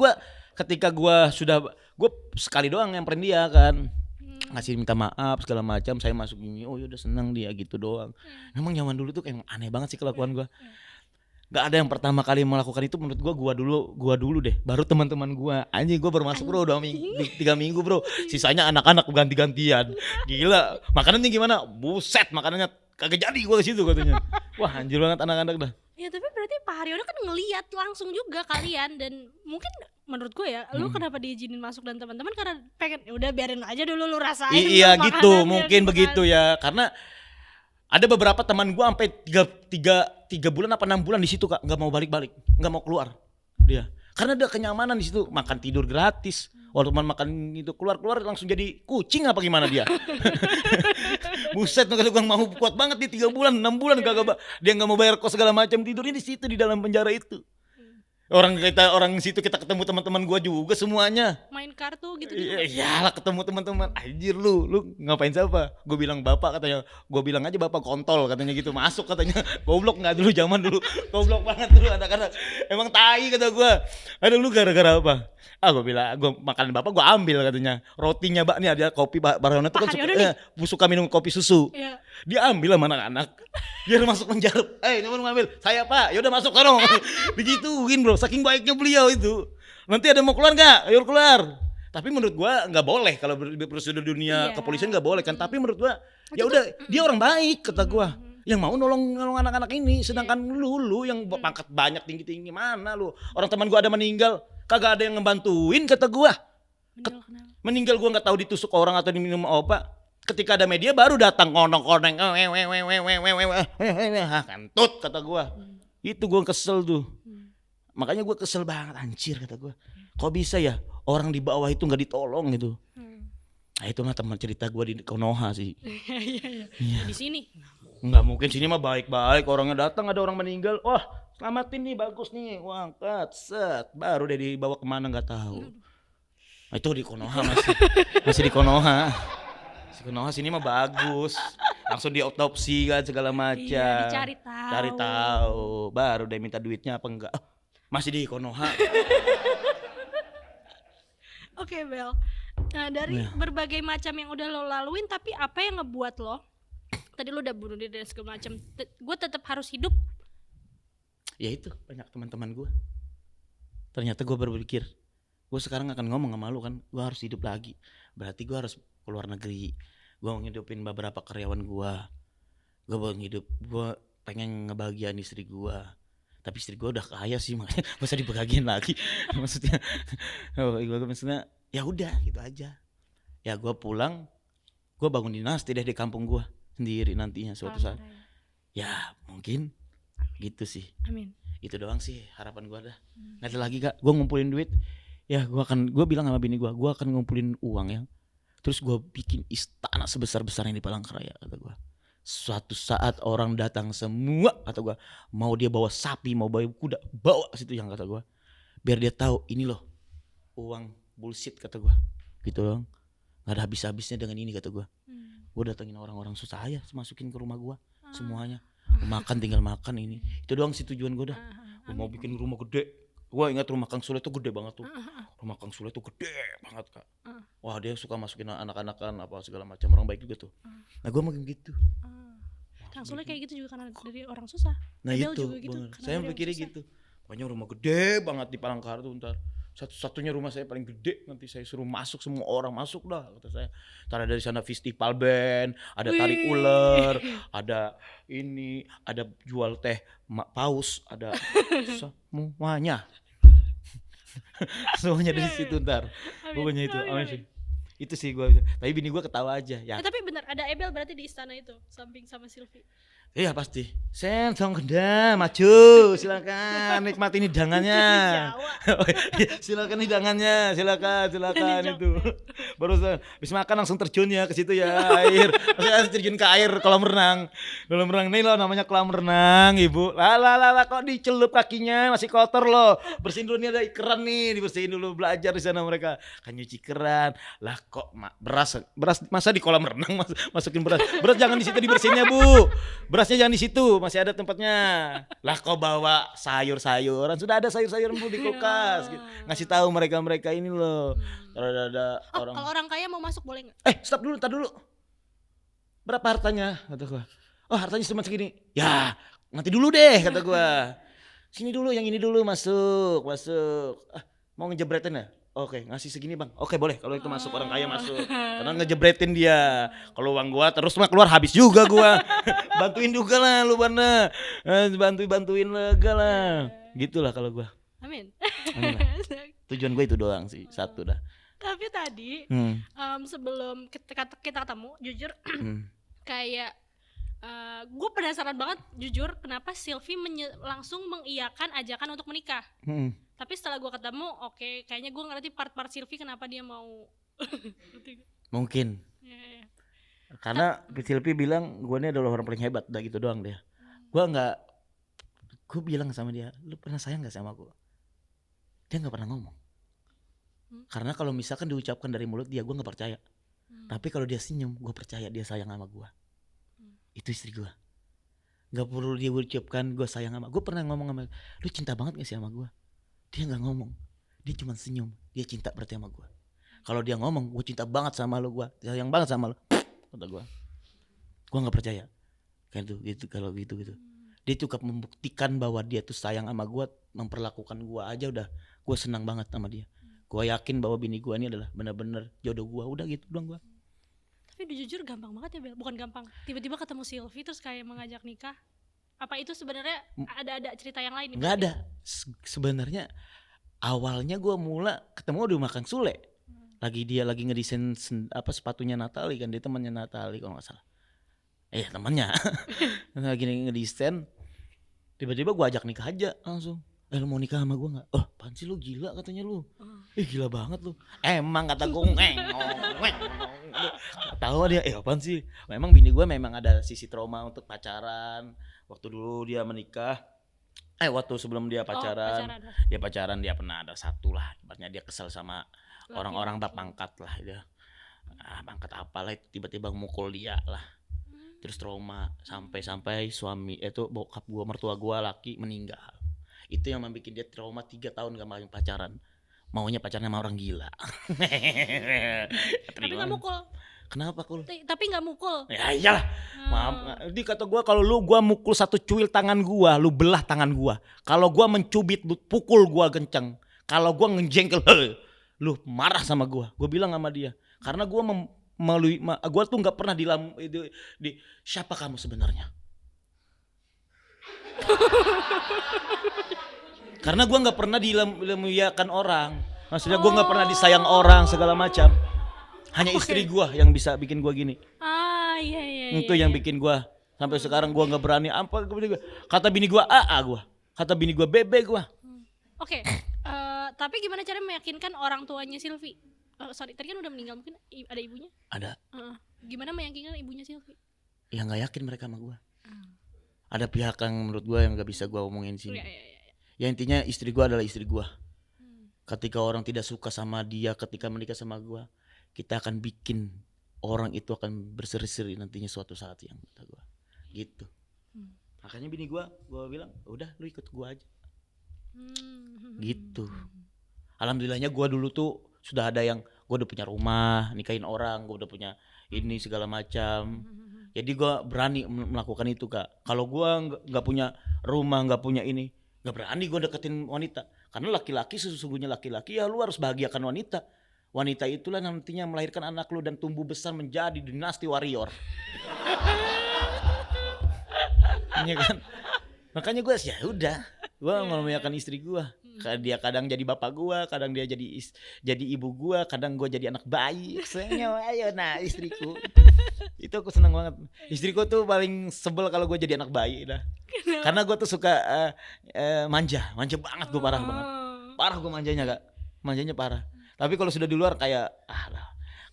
ketika gua sekali doang nyamperin dia kan. Ngasih minta maaf segala macam, saya masuk gini. Oh ya udah senang dia gitu doang. Memang zaman dulu tuh kayak aneh banget sih kelakuan gua. Gak ada yang pertama kali melakukan itu menurut gua dulu deh. Baru teman-teman gua. Anjing gua baru masuk bro 3 minggu bro. Sisanya anak-anak ganti-gantian. Gila. Makanannya gimana? Buset, makanannya kagak jadi gua ke situ katanya. Wah, anjir banget anak-anak dah. Ya tapi berarti Pak Haryono kan ngelihat langsung juga kalian, dan mungkin menurut gue ya, lu kenapa diizinin masuk dan teman-teman karena pengen udah biarin aja dulu lu rasain. Iya gitu, mungkin begitu ya. Karena ada beberapa teman gua sampai 3 bulan apa 6 bulan di situ Kak, nggak mau balik-balik, nggak mau keluar dia. Karena ada kenyamanan di situ, makan tidur gratis. Walaupun makan itu keluar langsung jadi kucing apa gimana dia. Buset, kalau gua mau kuat banget di 3 bulan, 6 bulan kagak dia nggak mau bayar kos segala macam, tidurnya di situ di dalam penjara itu. Orang situ kita ketemu teman-teman gua juga semuanya. Main kartu gitu juga. Iyalah ketemu teman-teman. Anjir lu ngapain siapa? Gue bilang bapak katanya. Gue bilang aja bapak kontol katanya gitu. Masuk katanya. Goblok enggak dulu zaman dulu. Goblok banget dulu anak-anak. Emang tai kata gua. Aduh lu gara-gara apa? Gue bilang gue makan bapak gue ambil katanya. Rotinya Mbak nih ada kopi Barona tuh kan suka minum kopi susu. Iya. Dia ambil sama anak-anak. Biar masuk penjara. Ini mau ngambil. Saya Pak. Ya udah masuk sono. Digituin bro. Saking baiknya beliau itu. Nanti ada mau keluar nggak? Ayo keluar. Tapi menurut gua nggak boleh kalau prosedur dunia kepolisian nggak boleh kan. Tapi menurut gua ya udah dia orang baik kata gua. Yang mau nolong anak-anak ini. Sedangkan lu yang pangkat banyak tinggi-tinggi mana lu? Orang teman gua ada meninggal, kagak ada yang ngebantuin kata gua. Meninggal gua nggak tahu ditusuk orang atau diminum obat. Ketika ada media baru datang koneng-koneng. Kentut kata gua. Itu gua kesel tuh. Makanya gue kesel banget anjir kata gue. Kok bisa ya orang di bawah itu nggak ditolong gitu. Nah itu mah teman cerita gue di Konoha sih. Iya. Di sini. Nggak mungkin sini mah baik-baik orangnya datang ada orang meninggal. Wah selamatin nih bagus nih. Wah angkat set. Baru deh dibawa kemana nggak tahu. Nah, itu di Konoha masih di Konoha. Di Konoha sini mah bagus. Langsung diotopsi kan segala macam. Iya, dicari tahu. Cari tahu. Baru deh minta duitnya apa enggak. Masih di Konoha. Oke Bel. Nah dari berbagai macam yang udah lo laluin, tapi apa yang ngebuat lo? Tadi lo udah bunuh diri dan segala macam. Gue tetap harus hidup. Ya itu banyak teman-teman gue. Ternyata gue berpikir, gue sekarang akan ngomong sama lu kan, gue harus hidup lagi. Berarti gue harus keluar negeri. Gue mau ngidupin beberapa karyawan gue. Gue pengen ngebahagiain istri gue. Tapi istri gue udah kaya sih makanya gak usah dibahagiain lagi. Maksudnya ya udah gitu aja. Ya gue pulang, gue bangun dinasti deh di kampung gue sendiri nantinya suatu saat. Ya mungkin gitu sih. Amin. Itu doang sih harapan gue dah. Nggak ada lagi kak. Gue ngumpulin duit. Ya gue bilang sama bini gue akan ngumpulin uang ya. Terus gue bikin istana sebesar-besarnya di Palangkaraya kata gue. Suatu saat orang datang semua kata gue, mau dia bawa sapi mau bawa kuda bawa situ yang kata gue, biar dia tahu ini loh uang bullshit kata gue gitu dong, nggak ada habis-habisnya dengan ini kata gue. Gue datengin orang-orang susah ya masukin ke rumah gue semuanya, makan tinggal makan ini itu doang sih tujuan gue dah. Gue mau bikin rumah gede. Gue ingat rumah Kang Sule tuh gede banget tuh. Rumah Kang Sule tuh gede banget kak. Wah dia suka masukin anak-anakan apa segala macam, orang baik juga tuh. Nah gue makin gitu. Kang Sule kayak gitu juga karena dari orang susah. Nah Abel itu juga gitu, saya pikirnya gitu. Pokoknya rumah gede banget di Palangkaraya tuh ntar. Satu-satunya rumah saya paling gede, nanti saya suruh masuk semua orang masuk dah kata saya. Ntar dari sana festival band, ada tarik ular, ada ini, ada jual teh paus, ada semuanya. Semuanya dari situ ntar. Pokoknya itu amin. Itu sih gue. Tapi bini gue ketawa aja ya. Tapi benar ada Ebel berarti di istana itu samping sama Silvi. Iya pasti. Sentong genda maju, silakan nikmatin hidangannya. Silakan hidangannya, silakan itu. Baru habis makan langsung terjun ya ke situ ya air. Maksudnya terjun ke air kolam renang. Kolam renang ini loh namanya kolam renang, Ibu. Lah kok dicelup kakinya masih kotor loh. Bersihin dulu nih ada keran nih, dibersihin dulu belajar di sana mereka. Kan nyuci keran. Lah kok beras masa di kolam renang masukin beras. Beras jangan di situ dibersihinnya, Bu. Berasnya jangan di situ, masih ada tempatnya. Lah kau bawa sayur-sayuran, sudah ada sayur-sayuran Bu di kulkas. Gitu. Ngasih tahu mereka ini loh. Kalau ada orang. Kalau orang kaya mau masuk boleh nggak? Stop dulu, tar dulu. Berapa hartanya? Kata gua. Oh hartanya cuma segini. Ya nanti dulu deh kata gua. Sini dulu, yang ini dulu masuk. Mau ngejebretin ya? Oke, ngasih segini bang. Oke boleh, kalau itu masuk orang kaya masuk. Karena ngejebretin dia. Kalau uang gua terus mah keluar habis juga gua. Bantuin juga lah lu Bana. Bantuin lega lah. Gitulah kalau gua. Amin. Tujuan gua itu doang sih, satu dah. Tapi tadi sebelum kita ketemu, jujur kayak gue penasaran banget jujur kenapa Silvi langsung mengiyakan ajakan untuk menikah. Tapi setelah gue ketemu, oke, kayaknya gue ngerti part-part Silvi kenapa dia mau. Mungkin. Ya. Karena Silvi bilang gue ini adalah orang paling hebat, udah gitu doang dia. Gue bilang sama dia, lu pernah sayang gak sama aku? dia nggak pernah ngomong. Karena kalau misalkan diucapkan dari mulut dia, gue nggak percaya. Tapi kalau dia senyum, gue percaya dia sayang sama gue. Itu istri gue. Gak perlu dia ucapkan gue sayang sama. Gue pernah ngomong sama, lu cinta banget gak sih sama gue? Dia nggak ngomong, dia cuma senyum. Dia cinta berarti sama gue. Kalau dia ngomong, gue cinta banget sama lu, gue sayang banget sama lu, kata gue nggak percaya. Kayak gitu kalau gitu. Dia cukup membuktikan bahwa dia tuh sayang sama gue, memperlakukan gue aja udah, gue senang banget sama dia. Gue yakin bahwa bini gue ini adalah benar-benar jodoh gue. Udah gitu doang gue. Tapi jujur gampang banget ya Bel, bukan gampang. Tiba-tiba ketemu Sylvie terus kayak mengajak nikah. Apa itu sebenarnya ada cerita yang lain? Nggak ada. Sebenarnya awalnya gue mula ketemu di Makan Sule. Dia lagi ngedesain sepatunya Natali kan, dia temannya Natali kalau nggak salah. Temannya lagi ngedesain. Tiba-tiba gue ajak nikah aja langsung. Lu mau nikah sama gue nggak? Oh, apaan sih lu, gila katanya lu. Gila banget lu. Emang kata gue tahu dia. Apaan sih? Memang bini gue memang ada sisi trauma untuk pacaran. Waktu dulu dia menikah, waktu sebelum dia pacaran, dia pernah ada satu lah. Ibaratnya dia kesel sama orang-orang pangkat lah dia. Pangkat apalah itu tiba-tiba mukul dia lah. Terus trauma sampai suami itu bokap gue, mertua gue laki meninggal. Itu yang membuat dia trauma 3 tahun gak mau pacaran. Maunya pacaran sama orang gila. Tapi gak mukul. Kenapa kul? Tapi gak mukul. Ya iyalah. Maaf. Jadi kata gue, kalau gua mukul satu cuil tangan gua, lu belah tangan gua. Kalau gua mencubit, lu pukul gua kenceng. Kalau gua ngejengkel, lu marah sama gua. Gua bilang sama dia, karena gua gua tuh nggak pernah di siapa kamu sebenarnya. Karena gue nggak pernah dimuliakan orang, maksudnya gue nggak pernah disayang orang segala macam. Hanya istri gue yang bisa bikin gue gini. Iya. Itu yang bikin gue sampai sekarang gue nggak berani. Kata bini gue gue, kata bini gue bebe gue. Oke. Tapi gimana cara meyakinkan orang tuanya Sylvie? Tadi kan udah meninggal, mungkin ada ibunya? Ada. Gimana meyakinkan ibunya Sylvie? Ya nggak yakin mereka sama gue. Ada pihak yang menurut gue yang nggak bisa gue omongin sini. Ya intinya istri gue adalah istri gue. Ketika orang tidak suka sama dia ketika menikah sama gue, kita akan bikin orang itu akan berseri-seri nantinya suatu saat yang kata gue. Gitu. Makanya bini gue bilang, udah lu ikut gue aja. Gitu. Alhamdulillahnya gue dulu tuh sudah ada yang, gue udah punya rumah, nikahin orang, gue udah punya ini segala macam. Jadi gue berani melakukan itu Kak. Kalau gue nggak punya rumah, nggak punya ini, nggak berani gue deketin wanita. Karena laki-laki sesungguhnya laki-laki ya lu harus bahagiakan wanita. Wanita itulah nantinya melahirkan anak lu dan tumbuh besar menjadi dinasti warrior. Iya kan? Makanya gue ya udah, gue memuliakan istri gue. Dia kadang jadi bapak gue, kadang dia jadi ibu gue, kadang gue jadi anak bayi. Ayo istriku. Itu aku senang banget. Istriku tuh paling sebel kalau gue jadi anak bayi dah. Karena gue tuh suka manja banget gue, parah banget. Parah gue manjanya Kak. Manjanya parah. Tapi kalau sudah di luar kayak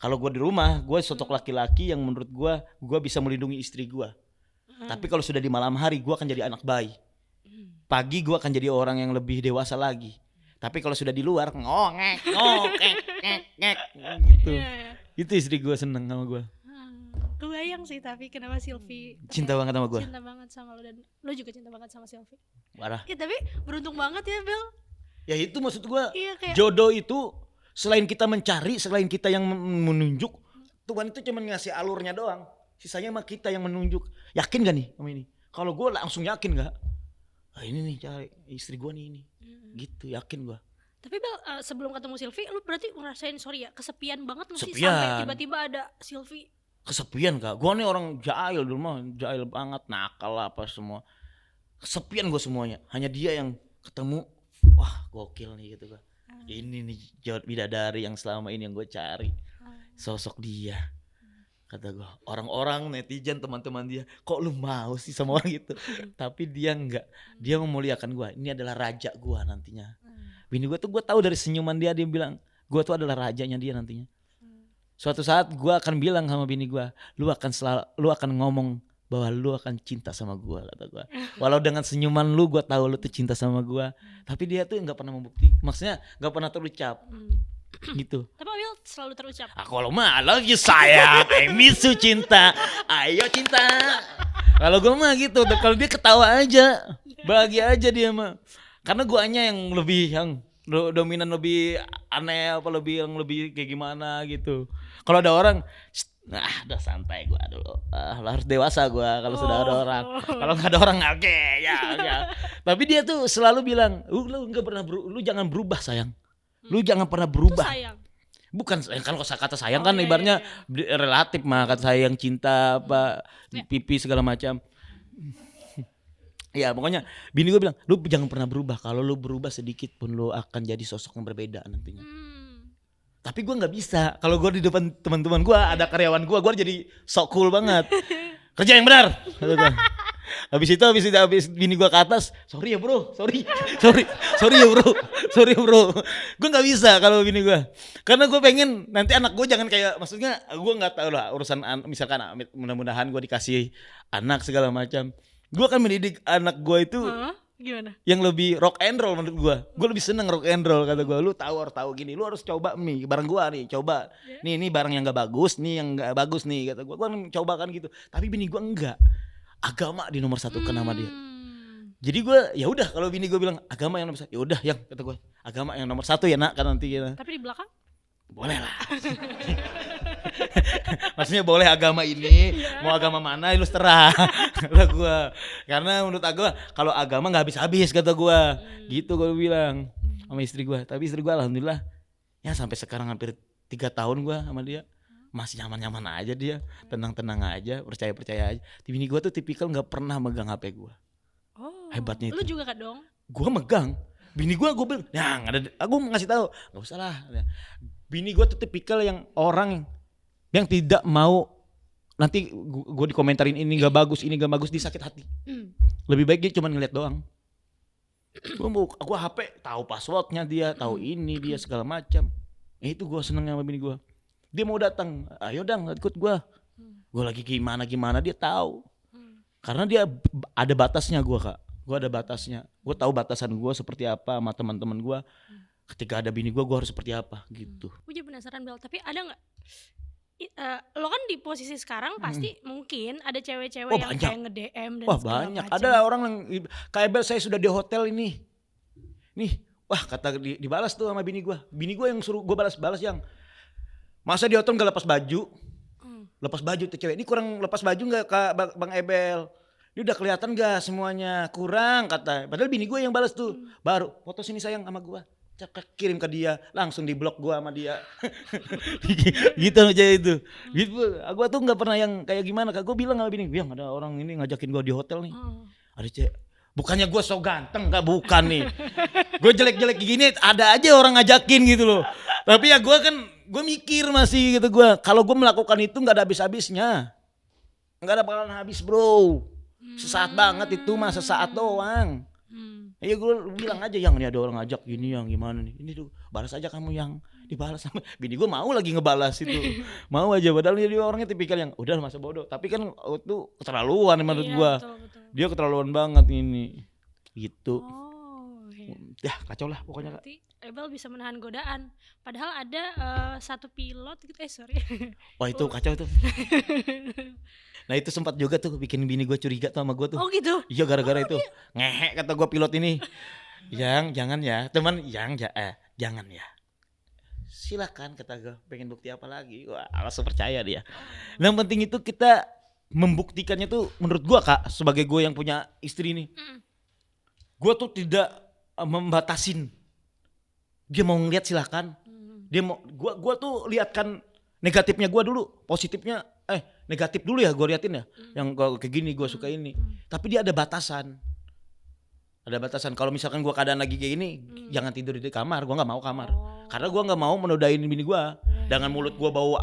kalau gue di rumah, gue sosok laki-laki yang menurut gue bisa melindungi istri gue. Tapi kalau sudah di malam hari, gue akan jadi anak bayi. Pagi gue akan jadi orang yang lebih dewasa lagi. Tapi kalau sudah di luar, ngek gitu. Itu istri gue seneng sama gue. Kebayang sih, tapi kenapa Sylvie cinta banget sama gue. Cinta banget sama lo, dan lo juga cinta banget sama Sylvie. Parah. Ya tapi beruntung banget ya Bel. Ya itu maksud gue. Iya, kayak jodoh itu selain kita mencari, selain kita yang menunjuk, Tuhan itu cuma ngasih alurnya doang. Sisanya mah kita yang menunjuk. Yakin gak nih sama ini? Kalau gue langsung yakin gak? Ini nih cari istri gue nih ini. Gitu, yakin gue. Tapi Bel, sebelum ketemu Sylvie, lu berarti ngerasain kesepian banget gak sih? Kesepian. Sampai tiba-tiba ada Sylvie. Kesepian Kak. Gue nih orang jahil dulu mah, jahil banget, nakal apa semua. Kesepian gue semuanya. Hanya dia yang ketemu, wah gokil nih gitu Kak. Ini nih bidadari yang selama ini yang gue cari. Sosok dia. Kata gue, orang-orang netizen teman-teman dia, kok lu mau sih sama orang gitu? Tapi dia enggak, dia memuliakan gue. Ini adalah raja gue nantinya. Bini gue tuh gue tahu dari senyuman dia bilang, gue tuh adalah rajanya dia nantinya. Suatu saat gue akan bilang sama bini gue, lu akan ngomong bahwa lu akan cinta sama gue, kata gue. Walau dengan senyuman lu, gue tahu lu tuh cinta sama gue. Tapi dia tuh nggak pernah membukti, maksudnya nggak pernah terucap gitu. Tapi Abil selalu terucap. Aku lo mah I love you sayang, I miss you cinta, ayo cinta. Kalau gue mah gitu, kalau dia ketawa aja, bahagia aja dia mah. Karena guanya yang lebih dominan, lebih aneh apa, lebih kayak gimana gitu. Kalau ada orang, nah udah santai gua dulu. Harus dewasa gua kalau sudah ada orang. Kalau nggak ada orang oke ya. Tapi dia tuh selalu bilang, lu nggak pernah lu jangan berubah sayang. Lu jangan pernah berubah. Itu sayang. Bukan kan kata sayang kan ibaratnya relatif mah, kata sayang, cinta apa, pipi segala macam. Ya pokoknya bini gue bilang, lu jangan pernah berubah. Kalau lu berubah sedikit pun lu akan jadi sosok yang berbeda nantinya. Tapi gue nggak bisa. Kalau gue di depan teman-teman gue, ada karyawan gue jadi sok cool banget. Kerja yang benar. Habis itu bini gue ke atas, sorry ya bro, sorry ya bro. Gue nggak bisa kalau bini gue, karena gue pengen nanti anak gue jangan kayak, maksudnya gue nggak tahu lah urusan misalkan mudah-mudahan gue dikasih anak segala macam. Gue akan mendidik anak gue itu gimana? Yang lebih rock and roll menurut gue. Gue lebih seneng rock and roll, kata gue. Lu harus tahu gini, lu harus coba nih barang gue nih, coba. Nih barang yang gak bagus, nih yang gak bagus nih, kata gue. Gue coba kan gitu. Tapi bini gue enggak. Agama di nomor 1 kan nama dia. Jadi gue ya udah, kalau bini gue bilang agama yang nomor 1, ya udah yang kata gue, agama yang nomor 1 ya nak, kan nanti ya. Tapi di belakang? Boleh lah. Maksudnya boleh agama ini, mau agama mana lu terserah, kata gue. Karena menurut agama, kalau agama nggak habis-habis, kata gue. Gitu gue bilang sama istri gue. Tapi istri gue alhamdulillah ya sampai sekarang hampir 3 tahun gue sama dia masih nyaman-nyaman aja, dia tenang-tenang aja, percaya-percaya aja. Bini gue tuh tipikal nggak pernah megang HP gue. Hebatnya itu. Lu juga kan dong? Gue megang. Bini gue bilang, ya nggak ada. Aku ngasih tahu, nggak usah lah. Bini gue tuh tipikal yang orang yang tidak mau nanti gue dikomentarin ini gak bagus, ini gak bagus, dia sakit hati. Lebih baik dia cuma ngeliat doang. Gue HP tahu passwordnya dia, tahu ini dia segala macam. Itu gue seneng sama bini gue. Dia mau datang, ayo dang ikut gue. Gue lagi gimana dia tahu. Karena dia ada batasnya gue, Kak. Gue ada batasnya. Gue tahu batasan gue seperti apa sama teman-teman gue. Ketika ada bini gue harus seperti apa gitu. Gue jadi penasaran Bel, tapi ada nggak? Lo kan di posisi sekarang pasti mungkin ada cewek-cewek yang banyak. kayak nge-DM dan segala Banyak. macam. Ada orang yang kayak Bel, saya sudah di hotel ini. Nih, wah kata dibalas tuh sama bini gue. Bini gue yang suruh gue balas yang masa di hotel nggak lepas baju? Lepas baju tuh cewek. Ini kurang lepas baju nggak Kak Bang Ebel? Ini udah kelihatan gak semuanya? Kurang kata. Padahal bini gue yang balas tuh. Baru foto sini sayang sama gue. Kirim ke dia, langsung diblok gua sama dia. Gitu aja itu. Gitu. Gua tuh enggak pernah yang kayak gimana, Kak. Gua bilang sama bini, "Biang ada orang ini ngajakin gua di hotel nih." Ada cewek. Bukannya gua so ganteng, Kak, bukan nih. Gua jelek-jelek gini ada aja orang ngajakin gitu loh. Tapi ya gua mikir masih gitu gua. Kalau gua melakukan itu enggak ada habis-habisnya. Enggak ada bakalan habis, Bro. Sesaat banget itu mah, sesaat doang. Ya gue bilang aja, yang ini ada orang ngajak gini, yang gimana nih, ini tuh balas aja kamu, yang dibalas sama bini gue mau lagi ngebalas itu. Mau aja, padahal dia orangnya tipikal yang udah masa bodoh, tapi kan itu keterlaluan menurut gue. Dia keterlaluan banget ini gitu. Ya kacau lah pokoknya. Berarti Ebel bisa menahan godaan, padahal ada satu pilot gitu, sorry. Wah itu kacau tuh. Nah itu sempat juga tuh bikin bini gue curiga tuh sama gue tuh. Oh gitu? Iya gara-gara itu. Ngehe kata gue pilot ini. Jangan ya teman, jangan ya. Silakan kata gue, pengen bukti apa lagi? Wah langsung percaya dia. Yang penting itu kita membuktikannya tuh menurut gue, Kak, sebagai gue yang punya istri nih. Gue tuh tidak membatasin. Dia mau ngeliat silakan. Dia mau, gue tuh lihatkan negatifnya gue dulu, positifnya negatif dulu ya gue liatin ya. Yang kayak gini gue suka ini. Tapi dia ada batasan. Ada batasan. Kalau misalkan gue keadaan lagi kayak gini, jangan tidur di kamar. Gue nggak mau kamar. Karena gue nggak mau menodain bini gue. Dengan mulut gue bau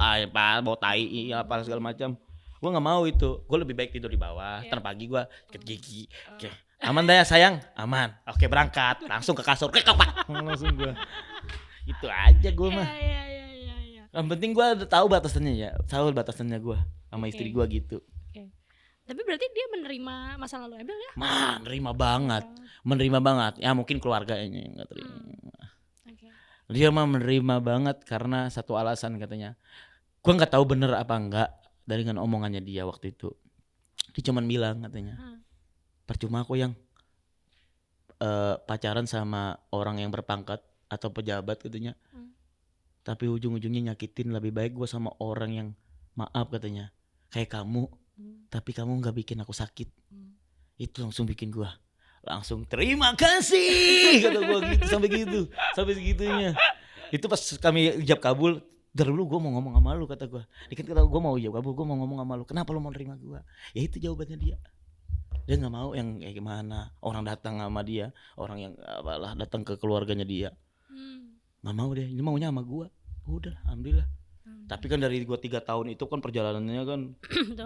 tai apa segala macam. Gue nggak mau itu. Gue lebih baik tidur di bawah. Ntar pagi gue sikat gigi. Oke. Aman dah ya sayang. Aman. Oke berangkat. Langsung ke kasur. Langsung gue. Itu aja gue mah. Yang penting gue tahu batasannya ya. Tahu batasannya gue sama istri gue gitu. Tapi berarti dia menerima masa lalu Abel ya? Menerima banget. Ya mungkin keluarganya yang nggak terima. Okay. Dia mah menerima banget karena satu alasan katanya. Gua nggak tahu bener apa enggak dengan omongannya dia waktu itu. Dia cuman bilang katanya, percuma aku yang pacaran sama orang yang berpangkat atau pejabat katanya. Tapi ujung-ujungnya nyakitin, lebih baik gue sama orang yang maaf katanya. Kayak kamu, tapi kamu gak bikin aku sakit. Itu langsung bikin gue langsung terima kasih kata gue gitu, sampai segitunya. Itu pas kami ijab kabul, dari dulu gue mau ngomong sama lu kata gue. Dikit kata gue mau ijab kabul, gue mau ngomong sama lu. Kenapa lu mau terima gue? Ya itu jawabannya dia. Dia nggak mau yang kayak gimana, orang datang sama dia, orang yang apalah datang ke keluarganya dia. Nggak mau deh, ini maunya sama gue. Udah, alhamdulillah. Tapi kan dari gue 3 tahun itu kan perjalanannya kan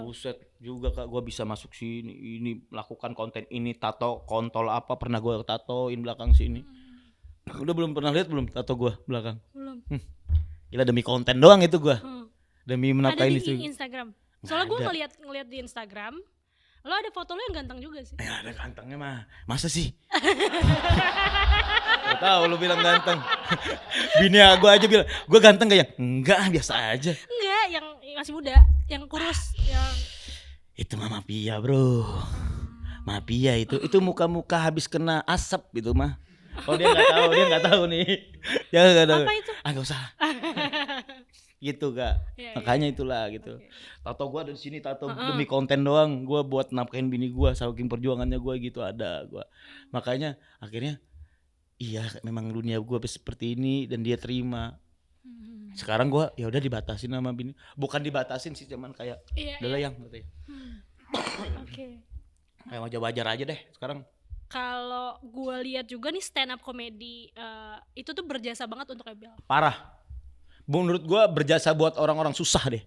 buset juga Kak, gue bisa masuk sini, ini melakukan konten ini, tato kontol apa pernah gue tatoin belakang sini. Udah belum pernah lihat belum tato gue belakang? Belum. Gila demi konten doang itu gue. Demi menafkahin istri. Ada di Instagram. Soalnya gue ngeliat di Instagram, lo ada foto lo yang ganteng juga sih. Ya ada gantengnya mah. Masa sih? Gak tau lu bilang ganteng. Bini gue aja bilang, gue ganteng gak ya? Enggak, biasa aja. Enggak, yang masih muda, yang kurus, yang itu mah mafia bro. Mafia itu muka-muka habis kena asap gitu mah. Oh dia nggak tahu nih. Dia nggak tahu. Apa itu? Nggak usah. Gitu Kak. Ya, Makanya itulah gitu. Okay. Tato gue ada di sini, tato demi konten doang. Gue buat nafkahin bini gue, saking perjuangannya gue gitu ada gue. Makanya akhirnya iya memang dunia gue seperti ini dan dia terima. Sekarang gue ya udah dibatasin sama bini. Bukan dibatasin sih, cuman kayak udah yang gitu ya. Oke. Kayak wajar aja deh sekarang. Kalau gue lihat juga nih stand up comedy itu tuh berjasa banget untuk Abel. Parah. Menurut gue berjasa buat orang-orang susah deh.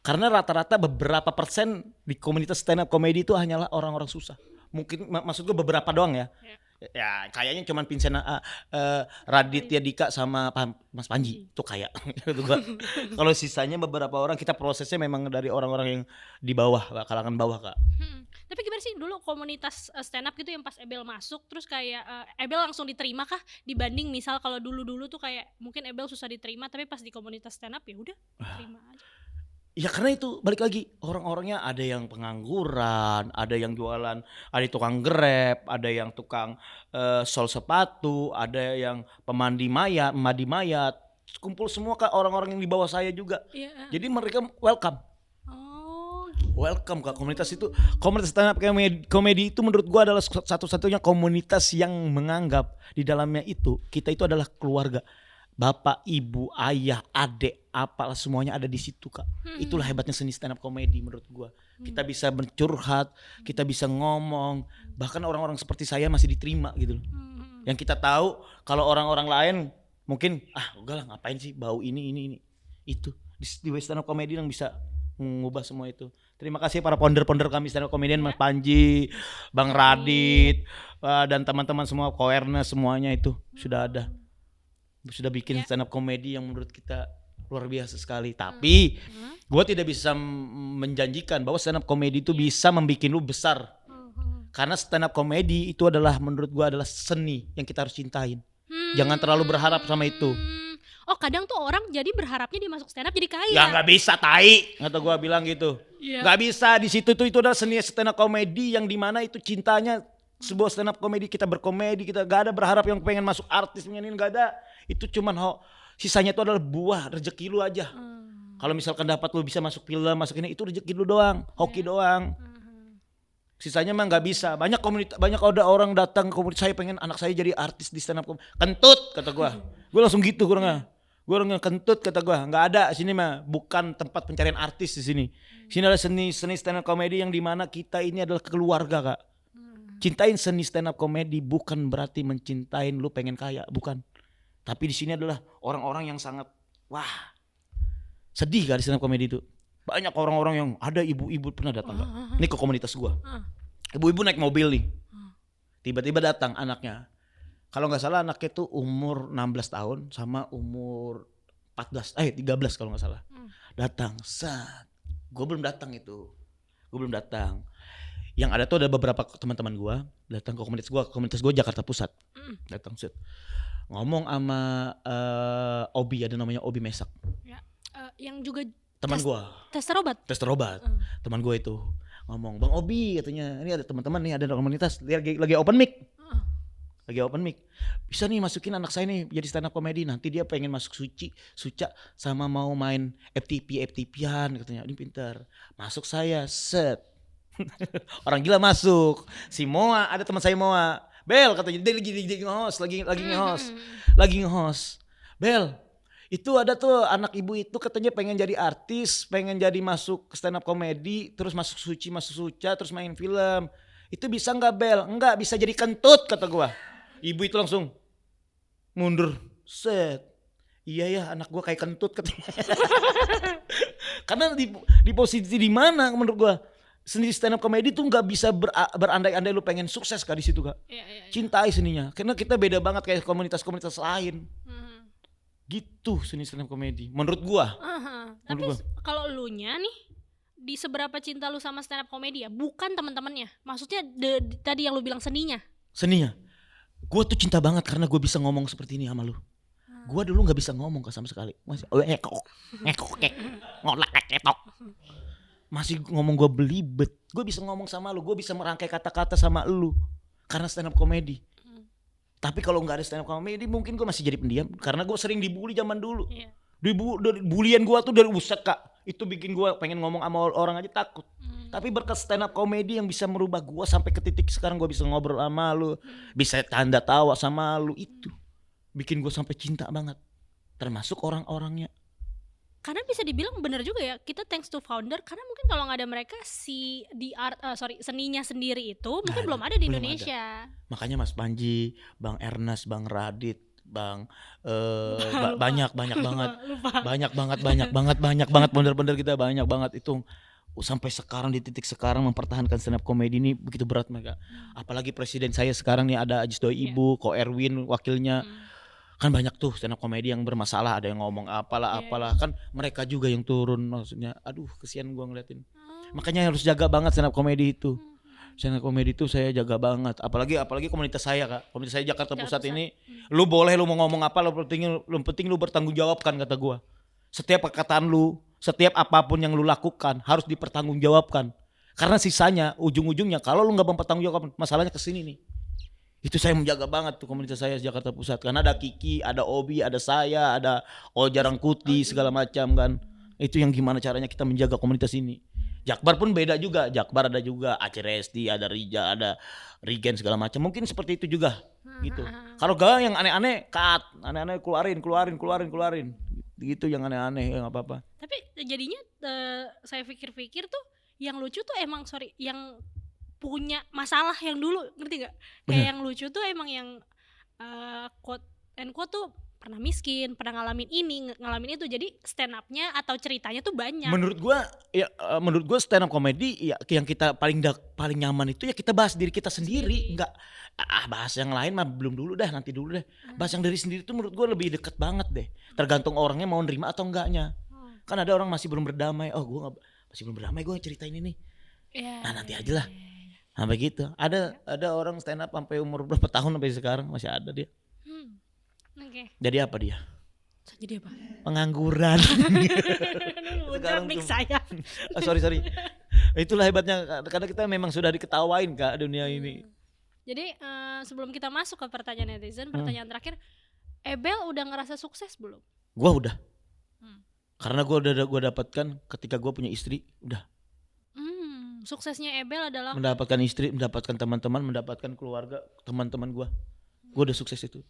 Karena rata-rata beberapa persen di komunitas stand up comedy itu hanyalah orang-orang susah. Mungkin maksud gue beberapa doang ya. Ya kayaknya cuman Vincent Raditya Dika sama Mas Panji itu kayak gitu gua. Kalau sisanya beberapa orang kita prosesnya memang dari orang-orang yang di bawah, kalangan bawah Kak. Tapi gimana sih dulu komunitas stand up gitu yang pas Abel masuk terus kayak Abel langsung diterima kah dibanding misal kalau dulu-dulu tuh kayak mungkin Abel susah diterima tapi pas di komunitas stand up ya udah terima aja. Ya karena itu balik lagi orang-orangnya ada yang pengangguran, ada yang jualan, ada tukang Grab, ada yang tukang sol sepatu, ada yang pemandi mayat, kumpul semua Kak orang-orang yang di bawah saya juga. Jadi mereka welcome. Welcome Kak, komunitas itu, komunitas stand up comedy itu menurut gua adalah satu-satunya komunitas yang menganggap di dalamnya itu kita itu adalah keluarga. Bapak, ibu, ayah, adik, apalah semuanya ada di situ Kak. Itulah hebatnya seni stand up comedy menurut gua. Kita bisa mencurhat, kita bisa ngomong, bahkan orang-orang seperti saya masih diterima gitu loh. Yang kita tahu kalau orang-orang lain mungkin enggak lah ngapain sih bau ini. Itu di stand up comedy yang bisa mengubah semua itu. Terima kasih para founder kami stand up comedian, Mas Panji, Bang Radit, dan teman-teman semua, Koerna semuanya itu sudah ada. Sudah bikin stand up comedy yang menurut kita luar biasa sekali. Tapi gue tidak bisa menjanjikan bahwa stand up comedy itu bisa membuat lu besar. Karena stand up comedy itu adalah menurut gue adalah seni yang kita harus cintain. Jangan terlalu berharap sama itu. Oh kadang tuh orang jadi berharapnya dia masuk stand up jadi kaya. Ya nggak bisa tai, kata gue bilang gitu. Nggak bisa di situ tuh itu adalah seni stand up comedy yang dimana itu cintanya sebuah stand up comedy, kita berkomedi, kita gak ada berharap yang pengen masuk artis ini gak ada. Itu cuman sisanya itu adalah buah rezeki lu aja. Kalau misalkan dapat lu bisa masuk film, masuk ini itu rezeki lu doang, hoki doang. Sisanya mah nggak bisa. Banyak ada orang datang ke komunitas saya pengen anak saya jadi artis di stand up comedy. Kentut kata gua. Gua langsung gitu kurangnya. Gua orangnya kentut kata gua. Nggak ada sini mah, bukan tempat pencarian artis di sini. Sini adalah seni stand up comedy yang dimana kita ini adalah keluarga Kak. Cintain seni stand up comedy bukan berarti mencintain lu pengen kaya, bukan. Tapi di sini adalah orang-orang yang sangat sedih Kak di stand up comedy itu. Banyak orang-orang yang ada ibu-ibu pernah datang Kak. Ini ke komunitas gua. Ibu-ibu naik mobil nih. Tiba-tiba datang anaknya. Kalau nggak salah anaknya tuh umur 16 tahun sama umur 13 kalau nggak salah. Datang, Gua belum datang itu. gue belum datang. Yang ada tuh ada beberapa teman-teman gue datang ke komunitas gue Jakarta Pusat, datang set ngomong sama Obi, ada namanya Obi Mesak, Ya, yang juga teman gue tester obat. Teman gue itu ngomong, Bang Obi katanya, ini ada teman-teman nih, ada komunitas lagi open mic. Bisa nih masukin anak saya nih jadi stand up comedy, nanti dia pengen masuk Suca sama mau main FTP-an katanya. Ini pintar. Masuk saya, set. Orang gila masuk. Si Moa, ada teman saya Moa. Bel katanya, dia lagi nge-host. Bel, itu ada tuh anak ibu itu katanya pengen jadi artis, pengen jadi masuk stand up comedy, terus masuk Suca, terus main film. Itu bisa nggak Bel? Enggak, bisa jadi kentut kata gua. Ibu itu langsung mundur, set. Iya ya, anak gua kayak kentut katanya. Karena di posisi di mana menurut gua seni stand up comedy tuh nggak bisa berandai-andai lu pengen sukses Kak di situ Kak. Iya. Cintai seninya, karena kita beda banget kayak komunitas-komunitas lain. Gitu seni stand up comedy menurut gua. Tapi kalau lu nya nih, di seberapa cinta lu sama stand up comedy ya, bukan teman-temannya. Maksudnya tadi yang lu bilang seninya. Gue tuh cinta banget karena gue bisa ngomong seperti ini sama lu. Gue dulu nggak bisa ngomong sama sekali. Masih ngomong gue belibet. Gue bisa ngomong sama lu, gue bisa merangkai kata-kata sama lu karena stand up comedy. Tapi kalau nggak ada stand up comedy mungkin gue masih jadi pendiam karena gue sering dibully zaman dulu. Iya. Bulian gue tuh dari buset Kak. Itu bikin gue pengen ngomong sama orang aja takut. Tapi berkat stand up comedy yang bisa merubah gue sampai ke titik sekarang gue bisa ngobrol sama lu, bisa tanda tawa sama lu, itu bikin gue sampai cinta banget. Termasuk orang-orangnya. Karena bisa dibilang benar juga ya, kita thanks to founder, karena mungkin kalau nggak ada mereka seninya sendiri itu mungkin belum ada di Indonesia. Makanya Mas Panji, Bang Ernest, Bang Radit, Bang banyak banget bener-bener kita banyak banget itu sampai sekarang di titik sekarang mempertahankan stand up comedy ini begitu berat mereka. Apalagi presiden saya sekarang nih ada Ajis Doi Ibu, Ko Erwin wakilnya. Kan banyak tuh stand up comedy yang bermasalah, ada yang ngomong apalah kan mereka juga yang turun, maksudnya aduh kesian gua ngeliatin. Makanya harus jaga banget stand up comedy itu. Stand up comedy itu saya jaga banget, apalagi komunitas saya Kak. Komunitas saya Jakarta Pusat ini, lu boleh lu mau ngomong apa, lu penting lu bertanggung jawabkan kata gua. Setiap perkataan lu, setiap apapun yang lu lakukan harus dipertanggungjawabkan. Karena sisanya ujung-ujungnya kalau lu nggak mempertanggungjawabkan, masalahnya kesini nih. Itu saya menjaga banget tuh komunitas saya Jakarta Pusat. Karena ada Kiki, ada Obi, ada saya, ada Ojarang Kuti segala macam kan. Itu yang gimana caranya kita menjaga komunitas ini. Jakbar pun beda juga. Jakbar ada juga, Aceh Resti, ada Rija, ada Rigen segala macam. Mungkin seperti itu juga gitu. Kalau gak yang aneh-aneh, aneh-aneh keluarin. Gitu yang aneh-aneh ya nggak apa-apa. Tapi jadinya saya pikir-pikir tuh yang lucu tuh emang yang punya masalah yang dulu, ngerti gak? Kayak yang lucu tuh emang yang quote and quote tuh pernah miskin, pernah ngalamin ini, ngalamin itu. Jadi stand up-nya atau ceritanya tuh banyak. Menurut gua stand up comedy ya yang kita paling nyaman itu ya kita bahas diri kita sendiri. Enggak bahas yang lain mah nanti dulu deh. Bahas yang dari sendiri tuh menurut gua lebih dekat banget deh. Tergantung orangnya mau nerima atau enggaknya. Kan ada orang masih belum berdamai. Oh, gua masih belum berdamai, gua ceritain ini. Nah, nanti aja lah. Sampai gitu. Ada orang stand up sampai umur berapa tahun sampai sekarang masih ada dia. Jadi apa dia? Jadi apa? Pengangguran. Sekarang mix saya. Sorry. Itulah hebatnya karena kita memang sudah diketawain Kak dunia ini. Jadi sebelum kita masuk ke pertanyaan netizen, pertanyaan terakhir, Ebel udah ngerasa sukses belum? Gua udah. Karena gua dapatkan ketika gua punya istri, udah. Suksesnya Ebel adalah mendapatkan istri, mendapatkan teman-teman, mendapatkan keluarga, teman-teman gua udah sukses itu.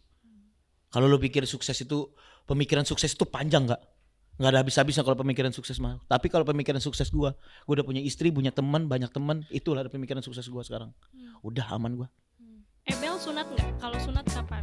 Kalau lu pikir sukses itu, pemikiran sukses itu panjang nggak ada habis-habisnya kalau pemikiran sukses mah. Tapi kalau pemikiran sukses gua udah punya istri, punya teman, banyak teman, itulah pemikiran sukses gua sekarang. Udah aman gua. Ebel sunat nggak? Kalau sunat kapan?